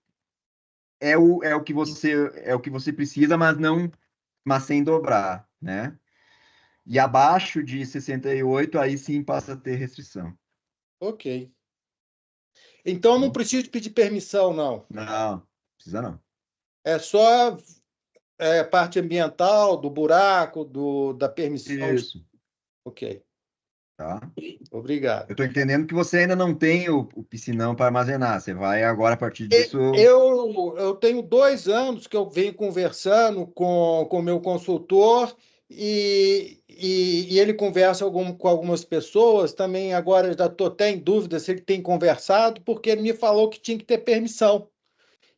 é o que você precisa, mas sem dobrar, né? E abaixo de 68, aí sim passa a ter restrição. Ok. Então, não preciso pedir permissão, não. Não, precisa não. É só parte ambiental, do buraco, da permissão. Isso. Ok. Tá. Obrigado. Eu estou entendendo que você ainda não tem o piscinão para armazenar. Você vai agora, a partir disso... Eu tenho 2 anos que eu venho conversando com o meu consultor e ele conversa com algumas pessoas. Também agora já estou até em dúvida se ele tem conversado, porque ele me falou que tinha que ter permissão.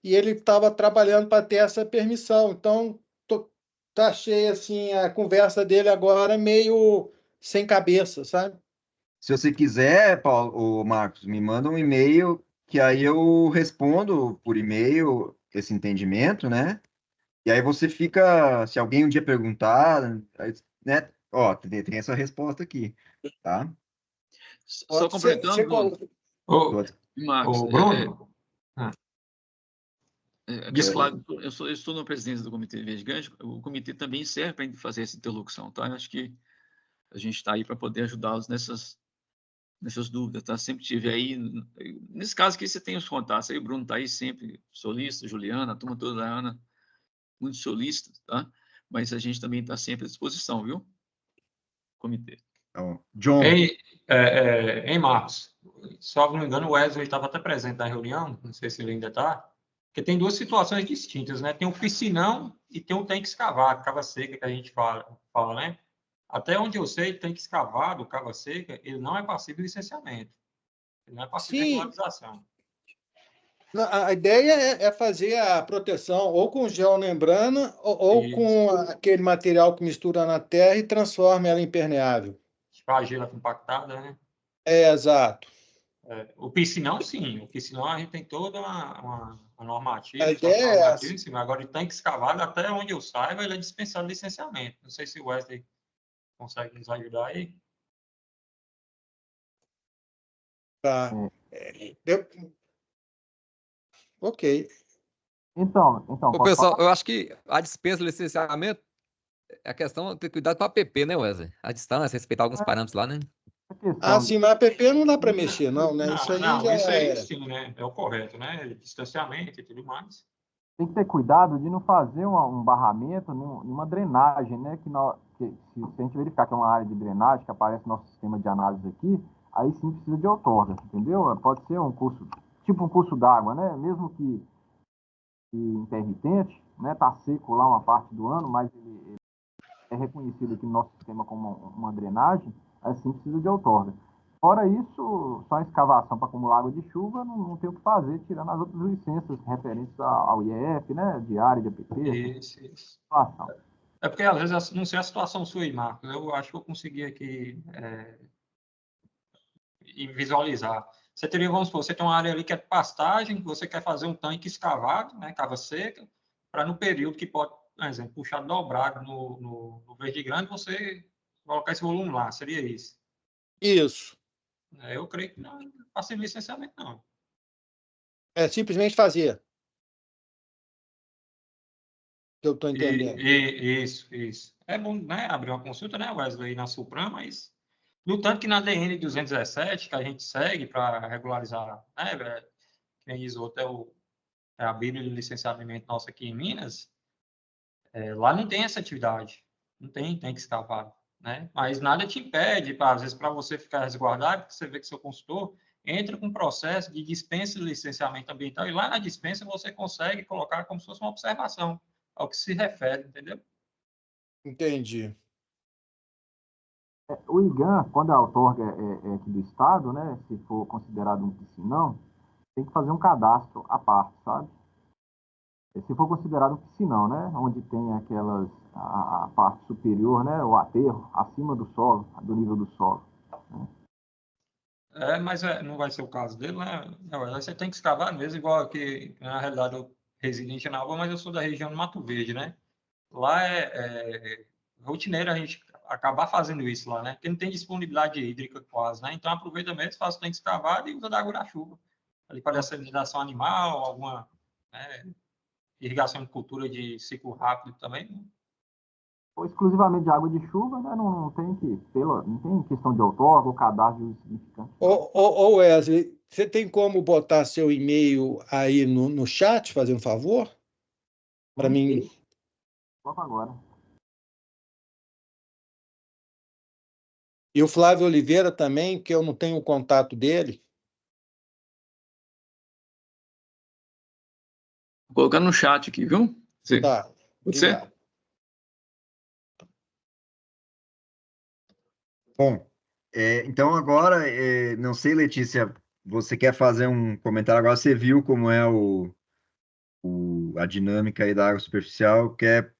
E ele estava trabalhando para ter essa permissão. Então, achei assim, a conversa dele agora meio sem cabeça, sabe? Se você quiser, Paulo, Marcos, me manda um e-mail que aí eu respondo por e-mail esse entendimento, né? E aí você fica, se alguém um dia perguntar, né? Ó, tem essa resposta aqui, tá? Só completando, Bruno. Marcos, Bruno. Claro, eu estou na presidência do Comitê Verde Grande, o comitê também serve para fazer essa interlocução, tá? Eu acho que a gente está aí para poder ajudá-los nessas dúvidas, tá? Sempre tive aí, nesse caso aqui você tem os contatos, aí o Bruno está aí sempre, solista, Juliana, a turma toda da Ana, muito solista, tá? Mas a gente também está sempre à disposição, viu? Comitê. John. Em Marcos, só não me engano, o Wesley estava até presente na reunião, não sei se ele ainda está, porque tem 2 situações distintas, né? Tem um piscinão e tem um tanque escavado, cava seca, que a gente fala, né? Até onde eu sei, tanque escavado, cava seca, ele não é passível de licenciamento. Ele não é passível de regularização. A ideia é fazer a proteção ou com geomembrana ou com aquele material que mistura na terra e transforma ela em impermeável. A argila compactada, né? Exato. O piscinão, sim. O piscinão a gente tem toda uma normativa. A ideia é essa. Em cima. Agora, o tanque escavado, até onde eu saiba, ele é dispensado de licenciamento. Não sei se o Wesley consegue nos ajudar aí. Tá. Ok. Então pessoal, eu acho que a dispensa do licenciamento é a questão de ter cuidado com a APP, né, Wesley? A distância, respeitar alguns parâmetros lá, né? Sim, mas a APP não dá para mexer, não, né? Não, isso aí isso aí sim, né? É o correto, né? Distanciamento e tudo mais. Tem que ter cuidado de não fazer um barramento, uma drenagem, né? Se a gente verificar que é uma área de drenagem, que aparece no nosso sistema de análise aqui, aí sim precisa de outorga, entendeu? Pode ser um curso, tipo um curso d'água, né? Mesmo que intermitente, né? Tá seco lá uma parte do ano, mas ele é reconhecido aqui no nosso sistema como uma drenagem, assim precisa de outorga. Fora isso, só escavação para acumular água de chuva, não tem o que fazer, tirando as outras licenças referentes ao IEF, né? De área, de APP. Isso. É porque, às vezes, não sei a situação sua aí, Marcos. Eu acho que eu consegui aqui visualizar. Você teria, vamos supor, você tem uma área ali que é de pastagem, você quer fazer um tanque escavado, né? Cava seca, para no período que por exemplo, puxar dobrado no Verde Grande, você colocar esse volume lá, seria isso? Isso. Eu creio que não passei licenciamento, não. É simplesmente fazer. Que eu estou entendendo. Isso. É bom, né, abrir uma consulta, né, Wesley, na Supram, mas no tanto que na DN 217, que a gente segue para regularizar, né, quem diz outro é a Bíblia de licenciamento nossa aqui em Minas, lá não tem essa atividade, não tem que escavar, né? Mas nada te impede, às vezes, para você ficar resguardado, porque você vê que seu consultor entra com um processo de dispensa de licenciamento ambiental, e lá na dispensa você consegue colocar como se fosse uma observação ao que se refere, entendeu? Entendi. O IGAN, quando a outorga é aqui do Estado, né, se for considerado um piscinão, tem que fazer um cadastro à parte, sabe? Se for considerado um piscinão, né, onde tem a parte superior, né, o aterro, acima do solo, do nível do solo. Né? Mas não vai ser o caso dele, né? Você tem que escavar mesmo, igual aqui, na realidade, eu resido em Janaúba, mas eu sou da região do Mato Verde, né? Lá é rotineiro a gente acabar fazendo isso lá, né? Porque não tem disponibilidade hídrica quase, né? Então aproveita mesmo, faz o tanque escavado e usa da água da chuva. Ali para desalinização animal, alguma irrigação de cultura de ciclo rápido também. Né? Ou exclusivamente de água de chuva, né? Não tem questão de outorga ou cadastro significante. Ô Wesley, você tem como botar seu e-mail aí no chat, fazer um favor? Para mim. Vamos agora. E o Flávio Oliveira também, que eu não tenho o contato dele. Vou colocar no chat aqui, viu? Tá. Pode ser? Bom, então agora, não sei, Letícia, você quer fazer um comentário agora? Você viu como é a dinâmica aí da água superficial? Quer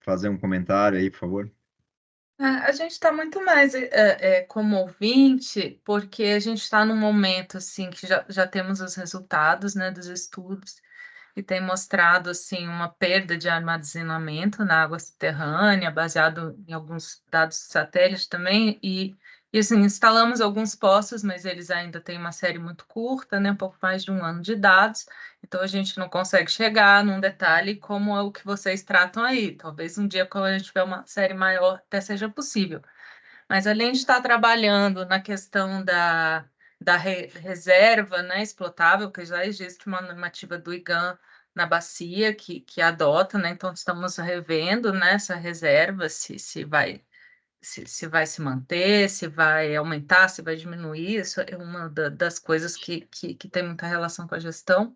fazer um comentário aí, por favor? A gente está muito mais como ouvinte, porque a gente está num momento assim que já temos os resultados, né, dos estudos e tem mostrado assim uma perda de armazenamento na água subterrânea, baseado em alguns dados de satélite também e assim instalamos alguns poços, mas eles ainda têm uma série muito curta, né, um pouco mais de 1 ano de dados. Então, a gente não consegue chegar num detalhe como é o que vocês tratam aí. Talvez um dia, quando a gente tiver uma série maior, até seja possível. Mas, além de estar trabalhando na questão da reserva, né, explotável, que já existe uma normativa do IGAN na bacia que adota, né? Então, estamos revendo, né, essa reserva, se vai se manter, se vai aumentar, se vai diminuir. Isso é uma das coisas que tem muita relação com a gestão.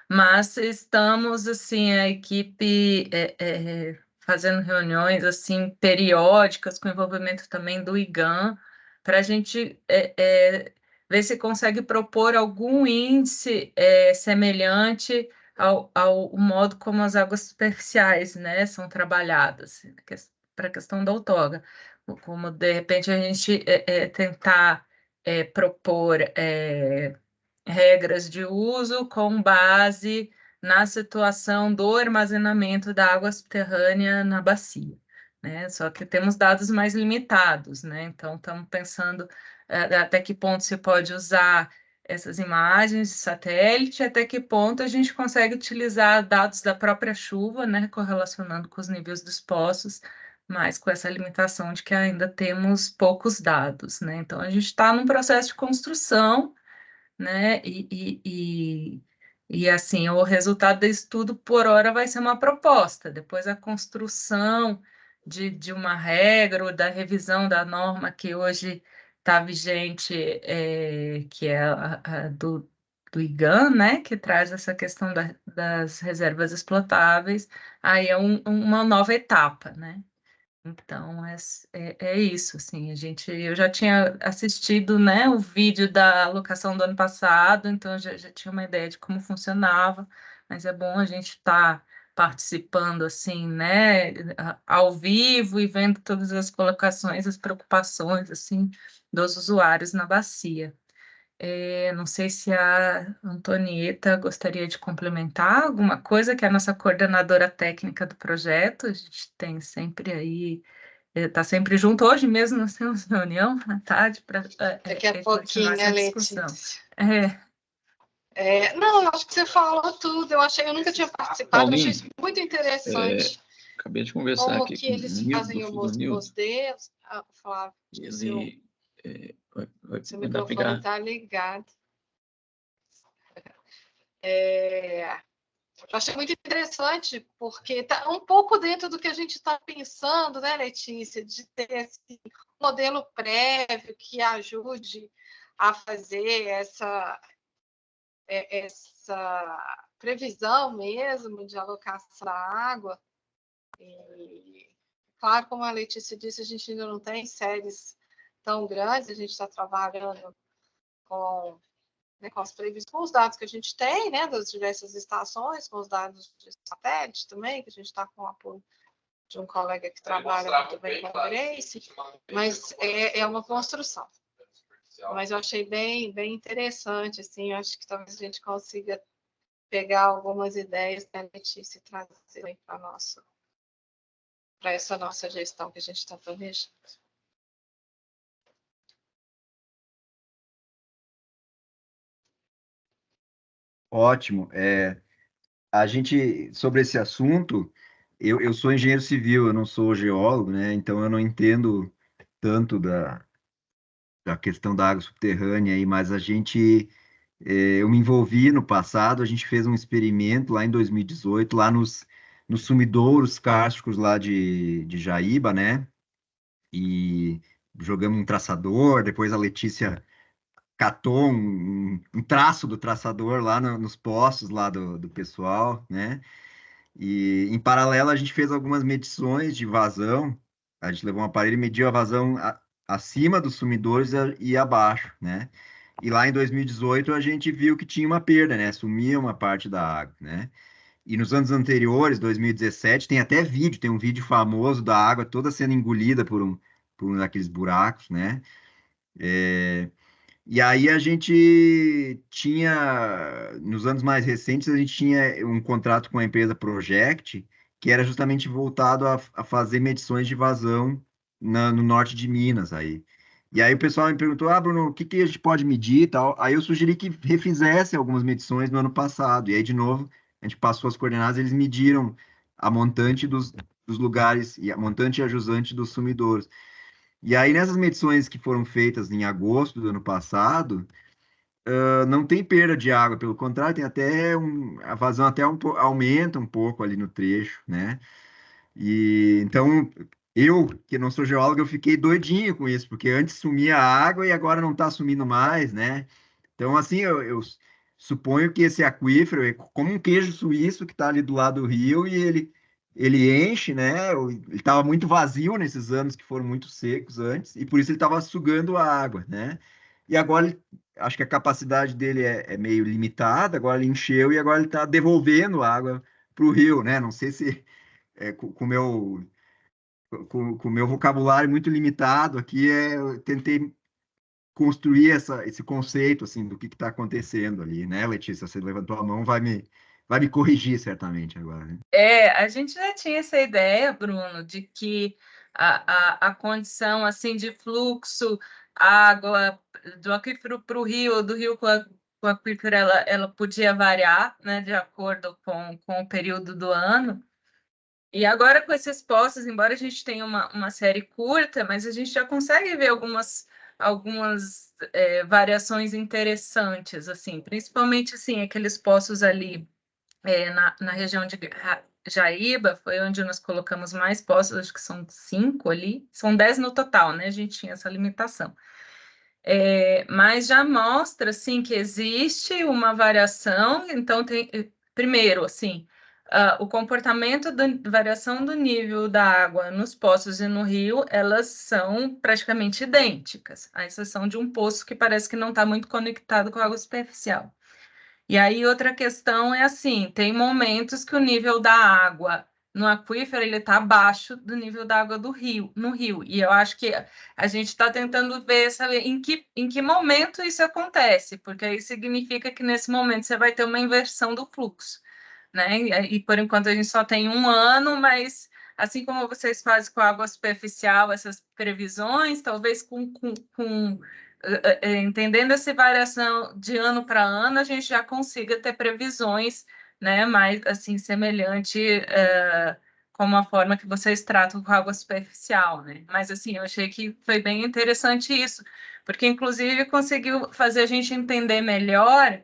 Mas estamos, assim, a equipe fazendo reuniões, assim, periódicas, com envolvimento também do IGAN, para a gente ver se consegue propor algum índice semelhante ao modo como as águas superficiais, né, são trabalhadas, para a questão da outorga. Como, de repente, a gente tentar propor regras de uso com base na situação do armazenamento da água subterrânea na bacia, né? Só que temos dados mais limitados, né? Então, estamos pensando até que ponto se pode usar essas imagens de satélite, até que ponto a gente consegue utilizar dados da própria chuva, né? Correlacionando com os níveis dos poços, mas com essa limitação de que ainda temos poucos dados, né? Então, a gente está num processo de construção, né? E assim, o resultado do estudo, por hora, vai ser uma proposta. Depois, a construção de uma regra ou da revisão da norma que hoje está vigente, que é a do IGAN, né? Que traz essa questão das reservas explotáveis, aí é uma nova etapa, né? Então, é isso, assim, eu já tinha assistido, né, o vídeo da alocação do ano passado, então eu já tinha uma ideia de como funcionava, mas é bom a gente estar participando, assim, né, ao vivo e vendo todas as colocações, as preocupações, assim, dos usuários na bacia. Não sei se a Antonieta gostaria de complementar alguma coisa, que é a nossa coordenadora técnica do projeto. A gente tem sempre aí, está sempre junto. Hoje mesmo nós temos reunião à tarde para Daqui a continuar pouquinho, essa né, discussão. Letícia? Não, eu acho que você falou tudo. Eu nunca tinha participado, eu achei isso muito interessante. Acabei de conversar Como aqui que com eles o fazem Nildo, os modelos. Flávio, ele vai seu mandar microfone pegar. está ligado. Eu achei muito interessante, porque está um pouco dentro do que a gente está pensando, né, Letícia, de ter esse modelo prévio que ajude a fazer essa previsão mesmo de alocação da água. E, claro, como a Letícia disse, a gente ainda não tem séries tão grandes, a gente está trabalhando com os dados que a gente tem, né, das diversas estações, com os dados de satélite também, que a gente está com o apoio de um colega que trabalha muito bem com a Grace, mas é uma construção. Mas eu achei bem interessante, assim, eu acho que talvez a gente consiga pegar algumas ideias, né, Letícia, e trazer para essa nossa gestão que a gente está planejando. Ótimo. A gente, sobre esse assunto, eu sou engenheiro civil, eu não sou geólogo, né? Então eu não entendo tanto da questão da água subterrânea aí, mas eu me envolvi no passado, a gente fez um experimento lá em 2018, lá nos sumidouros cársticos lá de Jaíba, né? E jogamos um traçador, depois a Letícia catou um traço do traçador lá nos postos lá do pessoal, né? E em paralelo a gente fez algumas medições de vazão, a gente levou um aparelho e mediu a vazão acima dos sumidouros e abaixo, né? E lá em 2018 a gente viu que tinha uma perda, né? Sumia uma parte da água, né? E nos anos anteriores, 2017, tem até vídeo, tem um vídeo famoso da água toda sendo engolida por um daqueles buracos, né? E aí a gente tinha, nos anos mais recentes, a gente tinha um contrato com a empresa Project, que era justamente voltado a fazer medições de vazão no norte de Minas aí. E aí o pessoal me perguntou, Bruno, o que a gente pode medir e tal? Aí eu sugeri que refizesse algumas medições no ano passado. E aí, de novo, a gente passou as coordenadas, eles mediram a montante dos lugares, e a montante e a jusante dos sumidouros. E aí, nessas medições que foram feitas em agosto do ano passado, não tem perda de água, pelo contrário, tem até a vazão até aumenta um pouco ali no trecho, né? E então, eu, que não sou geólogo, eu fiquei doidinho com isso, porque antes sumia a água e agora não está sumindo mais, né? Então, assim, eu suponho que esse aquífero é como um queijo suíço que está ali do lado do rio e ele enche, né? Ele estava muito vazio nesses anos que foram muito secos antes, e por isso ele estava sugando a água, né? E agora, acho que a capacidade dele é meio limitada, agora ele encheu e agora ele está devolvendo água para o rio, né? Não sei se com o meu vocabulário muito limitado aqui, eu tentei construir esse conceito assim do que está acontecendo ali, né, Letícia? Você levantou a mão, vai me corrigir certamente agora, né? A gente já tinha essa ideia, Bruno, de que a condição assim de fluxo, água do aquífero para o rio, do rio para o aquífero, ela podia variar, né, de acordo com o período do ano. E agora com esses poços, embora a gente tenha uma série curta, mas a gente já consegue ver algumas variações interessantes, assim, principalmente assim, aqueles poços ali na região de Jaíba, foi onde nós colocamos mais poços, acho que são 5 ali, são 10 no total, né? A gente tinha essa limitação. Mas já mostra, assim, que existe uma variação, então primeiro, assim, o comportamento da variação do nível da água nos poços e no rio, elas são praticamente idênticas, à exceção de um poço que parece que não está muito conectado com a água superficial. E aí outra questão é assim, tem momentos que o nível da água no aquífero, ele está abaixo do nível da água do rio, no rio. E eu acho que a gente está tentando ver, sabe, em que momento isso acontece, porque aí significa que nesse momento você vai ter uma inversão do fluxo, né? E por enquanto a gente só tem 1 ano, mas assim como vocês fazem com a água superficial essas previsões, talvez entendendo essa variação de ano para ano, a gente já consiga ter previsões, né, mais assim semelhante como a forma que vocês tratam com a água superficial, né? Mas assim, eu achei que foi bem interessante isso, porque inclusive conseguiu fazer a gente entender melhor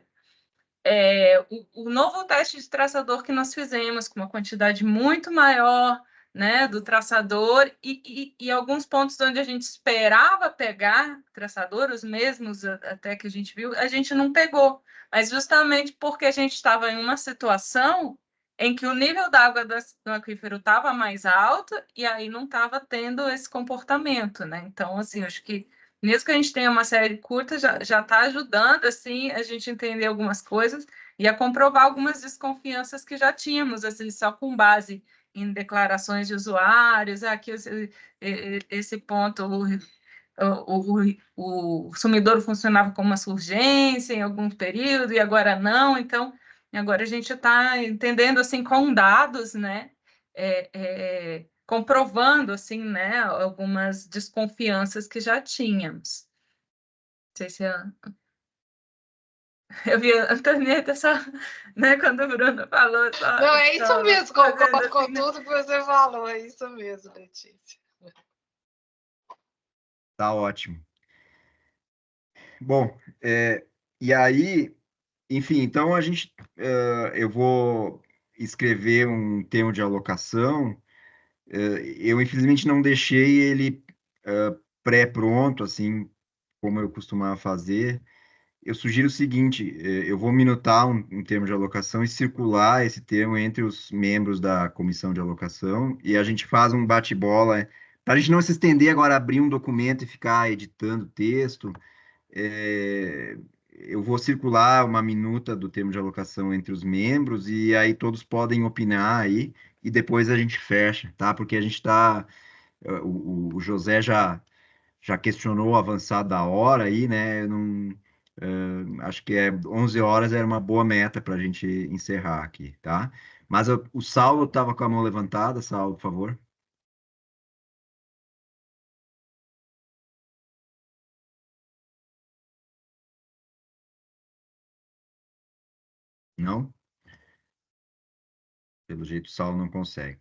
o novo teste de traçador que nós fizemos, com uma quantidade muito maior, né, do traçador, e alguns pontos onde a gente esperava pegar traçador, os mesmos até que a gente viu, a gente não pegou, mas justamente porque a gente estava em uma situação em que o nível d'água do aquífero estava mais alto, e aí não estava tendo esse comportamento, né? Então, assim, acho que mesmo que a gente tenha uma série curta, já está ajudando, assim, a gente entender algumas coisas e a comprovar algumas desconfianças que já tínhamos, assim, só com base em declarações de usuários, aqui esse ponto, o sumidouro funcionava como uma surgência em algum período e agora não, então agora a gente está entendendo assim com dados, né, comprovando assim, né, algumas desconfianças que já tínhamos. Não sei se eu vi a Antonieta só, né, quando o Bruno falou. Não, é isso mesmo, concordo com tudo que você falou, é isso mesmo, Letícia. Tá ótimo. Bom, e aí, enfim, então eu vou escrever um termo de alocação. Eu, infelizmente, não deixei ele pré-pronto, assim, como eu costumava fazer. Eu sugiro o seguinte: eu vou minutar um termo de alocação e circular esse termo entre os membros da comissão de alocação, e a gente faz um bate-bola, para a gente não se estender agora, abrir um documento e ficar editando texto. Eu vou circular uma minuta do termo de alocação entre os membros, e aí todos podem opinar aí, e depois a gente fecha, tá? Porque a gente está... O José já questionou o avançado da hora aí, né? Não, acho que 11 horas era uma boa meta para a gente encerrar aqui, tá? Mas o Saulo estava com a mão levantada. Saulo, por favor. Não? Pelo jeito, o Saulo não consegue.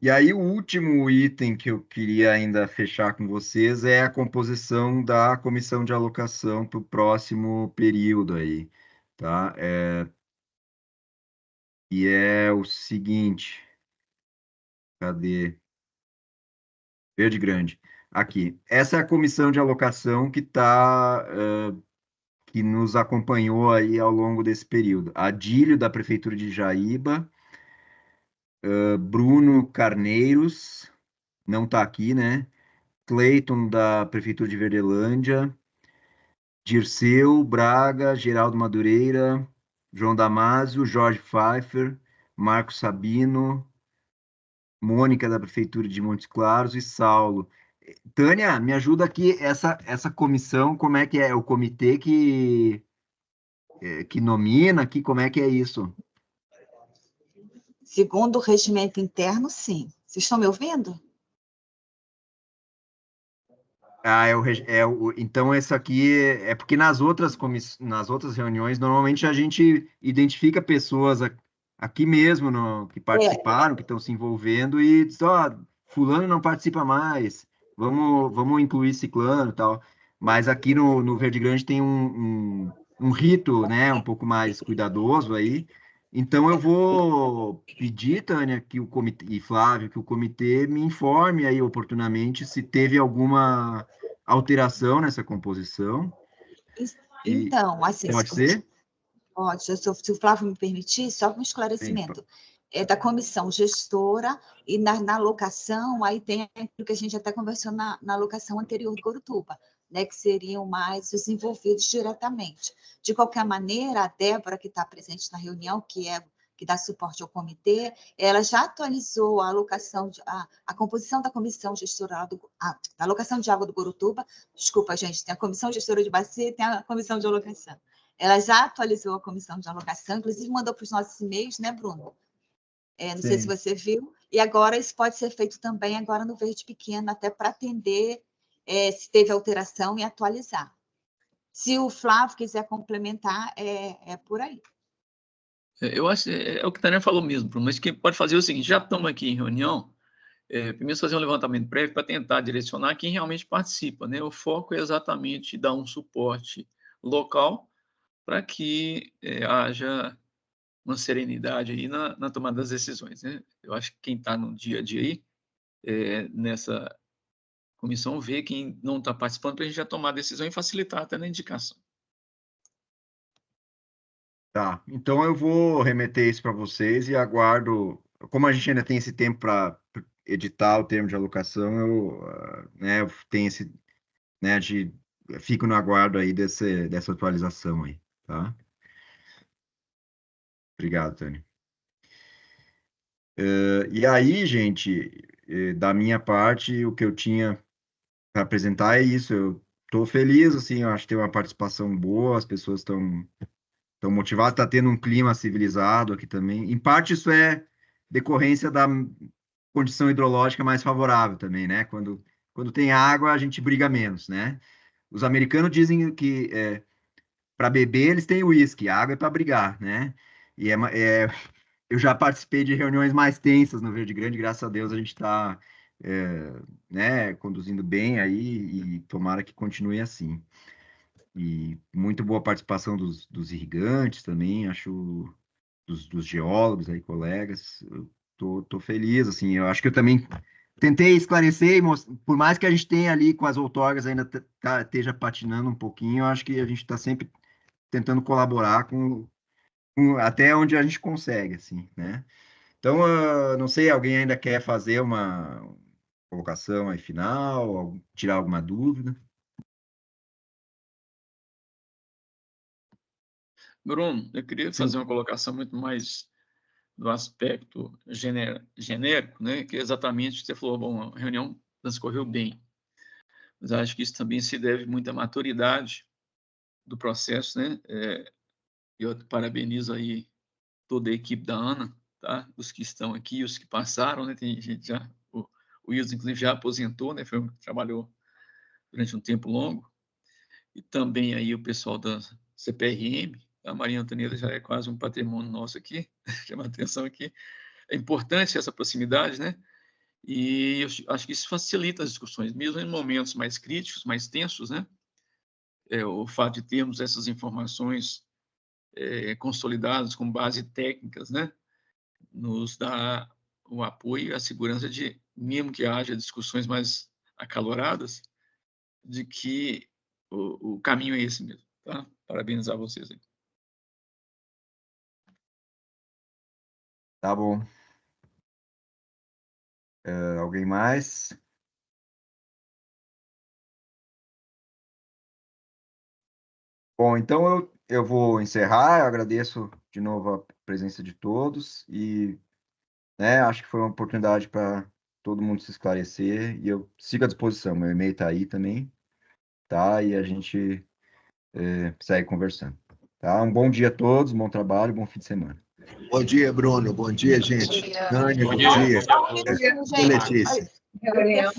E aí, o último item que eu queria ainda fechar com vocês é a composição da comissão de alocação para o próximo período aí, tá? E é o seguinte, cadê? Verde Grande. Aqui. Essa é a comissão de alocação que nos acompanhou aí ao longo desse período. Adílio, da Prefeitura de Jaíba, Bruno Carneiros, não está aqui, né? Cleiton, da Prefeitura de Verdelândia, Dirceu Braga, Geraldo Madureira, João Damásio, Jorge Pfeiffer, Marcos Sabino, Mônica, da Prefeitura de Montes Claros, e Saulo. Tânia, me ajuda aqui, essa comissão, como é que é? O comitê que nomina aqui, como é que é isso? Segundo o regimento interno, sim. Vocês estão me ouvindo? Então, essa aqui é porque nas outras reuniões, normalmente a gente identifica pessoas aqui mesmo que participaram, que estão se envolvendo, e diz, fulano não participa mais, vamos incluir ciclano e tal. Mas aqui no Verde Grande tem um rito, né, um pouco mais cuidadoso aí. Então, eu vou pedir, Tânia, que o comitê, e Flávio, que o comitê me informe aí oportunamente se teve alguma alteração nessa composição. Então, assim... Pode ser? Pode, se o Flávio me permitir, só um esclarecimento. É da comissão gestora, e na alocação, aí tem aquilo que a gente até conversou na alocação anterior do Corutuba, né, que seriam mais desenvolvidos diretamente. De qualquer maneira, a Débora, que está presente na reunião, que que dá suporte ao comitê, ela já atualizou a alocação, a composição da comissão gestora da alocação de água do Gurutuba. Desculpa, gente, tem a comissão gestora de bacia e tem a comissão de alocação. Ela já atualizou a comissão de alocação, inclusive mandou para os nossos e-mails, né, Bruno? Não sei se você viu. E agora isso pode ser feito também agora no Verde Pequeno, até para atender se teve alteração e atualizar. Se o Flávio quiser complementar, é por aí. Eu acho que é o que a Tânia falou mesmo, Bruno, mas quem pode fazer é o seguinte, já estamos aqui em reunião, primeiro fazer um levantamento prévio para tentar direcionar quem realmente participa, né? O foco é exatamente dar um suporte local para que haja uma serenidade aí na tomada das decisões, né? Eu acho que quem está no dia a dia aí, nessa comissão, vê quem não está participando para a gente já tomar a decisão e facilitar até na indicação. Tá, então eu vou remeter isso para vocês e aguardo. Como a gente ainda tem esse tempo para editar o termo de alocação, eu tenho esse, né, fico no aguardo aí dessa atualização aí, tá? Obrigado, Tânia. E aí, gente, da minha parte, o que eu tinha para apresentar é isso. Eu estou feliz, assim, eu acho que tem uma participação boa, as pessoas estão motivadas, está tendo um clima civilizado aqui também. Em parte, isso é decorrência da condição hidrológica mais favorável também, né? Quando tem água, a gente briga menos, né? Os americanos dizem que para beber eles têm uísque, água é para brigar, né? E eu já participei de reuniões mais tensas no Verde Grande, graças a Deus a gente está né, conduzindo bem aí e tomara que continue assim. E muito boa participação dos irrigantes também, acho, dos geólogos aí, colegas. Eu tô feliz, assim, eu acho que eu também tentei esclarecer, por mais que a gente tenha ali com as outorgas ainda esteja patinando um pouquinho, eu acho que a gente está sempre tentando colaborar com até onde a gente consegue, assim, né? Então, não sei, alguém ainda quer fazer uma colocação aí final, tirar alguma dúvida? Bruno, eu queria fazer uma colocação muito mais do aspecto genérico, né? Que é exatamente o que você falou, bom, a reunião transcorreu bem, mas acho que isso também se deve muito à maturidade do processo, né? Eu parabenizo aí toda a equipe da ANA, tá? Os que estão aqui, os que passaram, né? Tem gente já, o Wilson, inclusive, já aposentou, né? Trabalhou durante um tempo longo, e também aí o pessoal da CPRM, a Maria Antonieta já é quase um patrimônio nosso aqui, chama a atenção aqui. É importante essa proximidade, né? E eu acho que isso facilita as discussões, mesmo em momentos mais críticos, mais tensos, né? O fato de termos essas informações consolidadas com base técnicas, né? Nos dá o apoio e a segurança de, mesmo que haja discussões mais acaloradas, de que o caminho é esse mesmo, tá? Parabenizar vocês aí. Tá bom. Alguém mais? Bom, então eu vou encerrar. Eu agradeço de novo a presença de todos e, né, acho que foi uma oportunidade para todo mundo se esclarecer e eu sigo à disposição. Meu e-mail está aí também, tá? E a gente segue conversando. Tá? Um bom dia a todos, bom trabalho, bom fim de semana. Bom dia, Bruno. Bom dia, gente. Tânia, bom dia. Letícia. Tânia.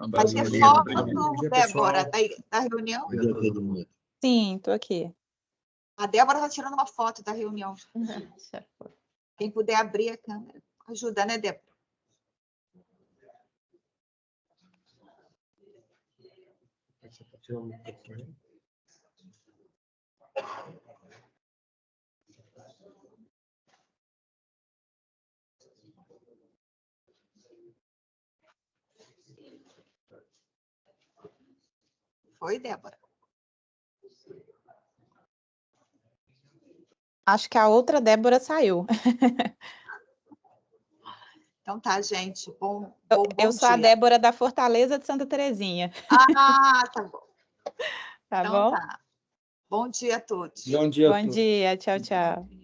Vai ter foto, Débora, da reunião? Sim, estou aqui. A Débora está tirando uma foto da reunião. Quem puder abrir a câmera, ajuda, né, Débora? Foi, Débora? Acho que a outra Débora saiu. Então tá, gente. Bom eu sou dia. a Débora da Fortaleza de Santa Terezinha. Ah, tá bom. Tá então bom? Tá. Bom dia a todos. Bom dia a Bom todos. dia, tchau, tchau.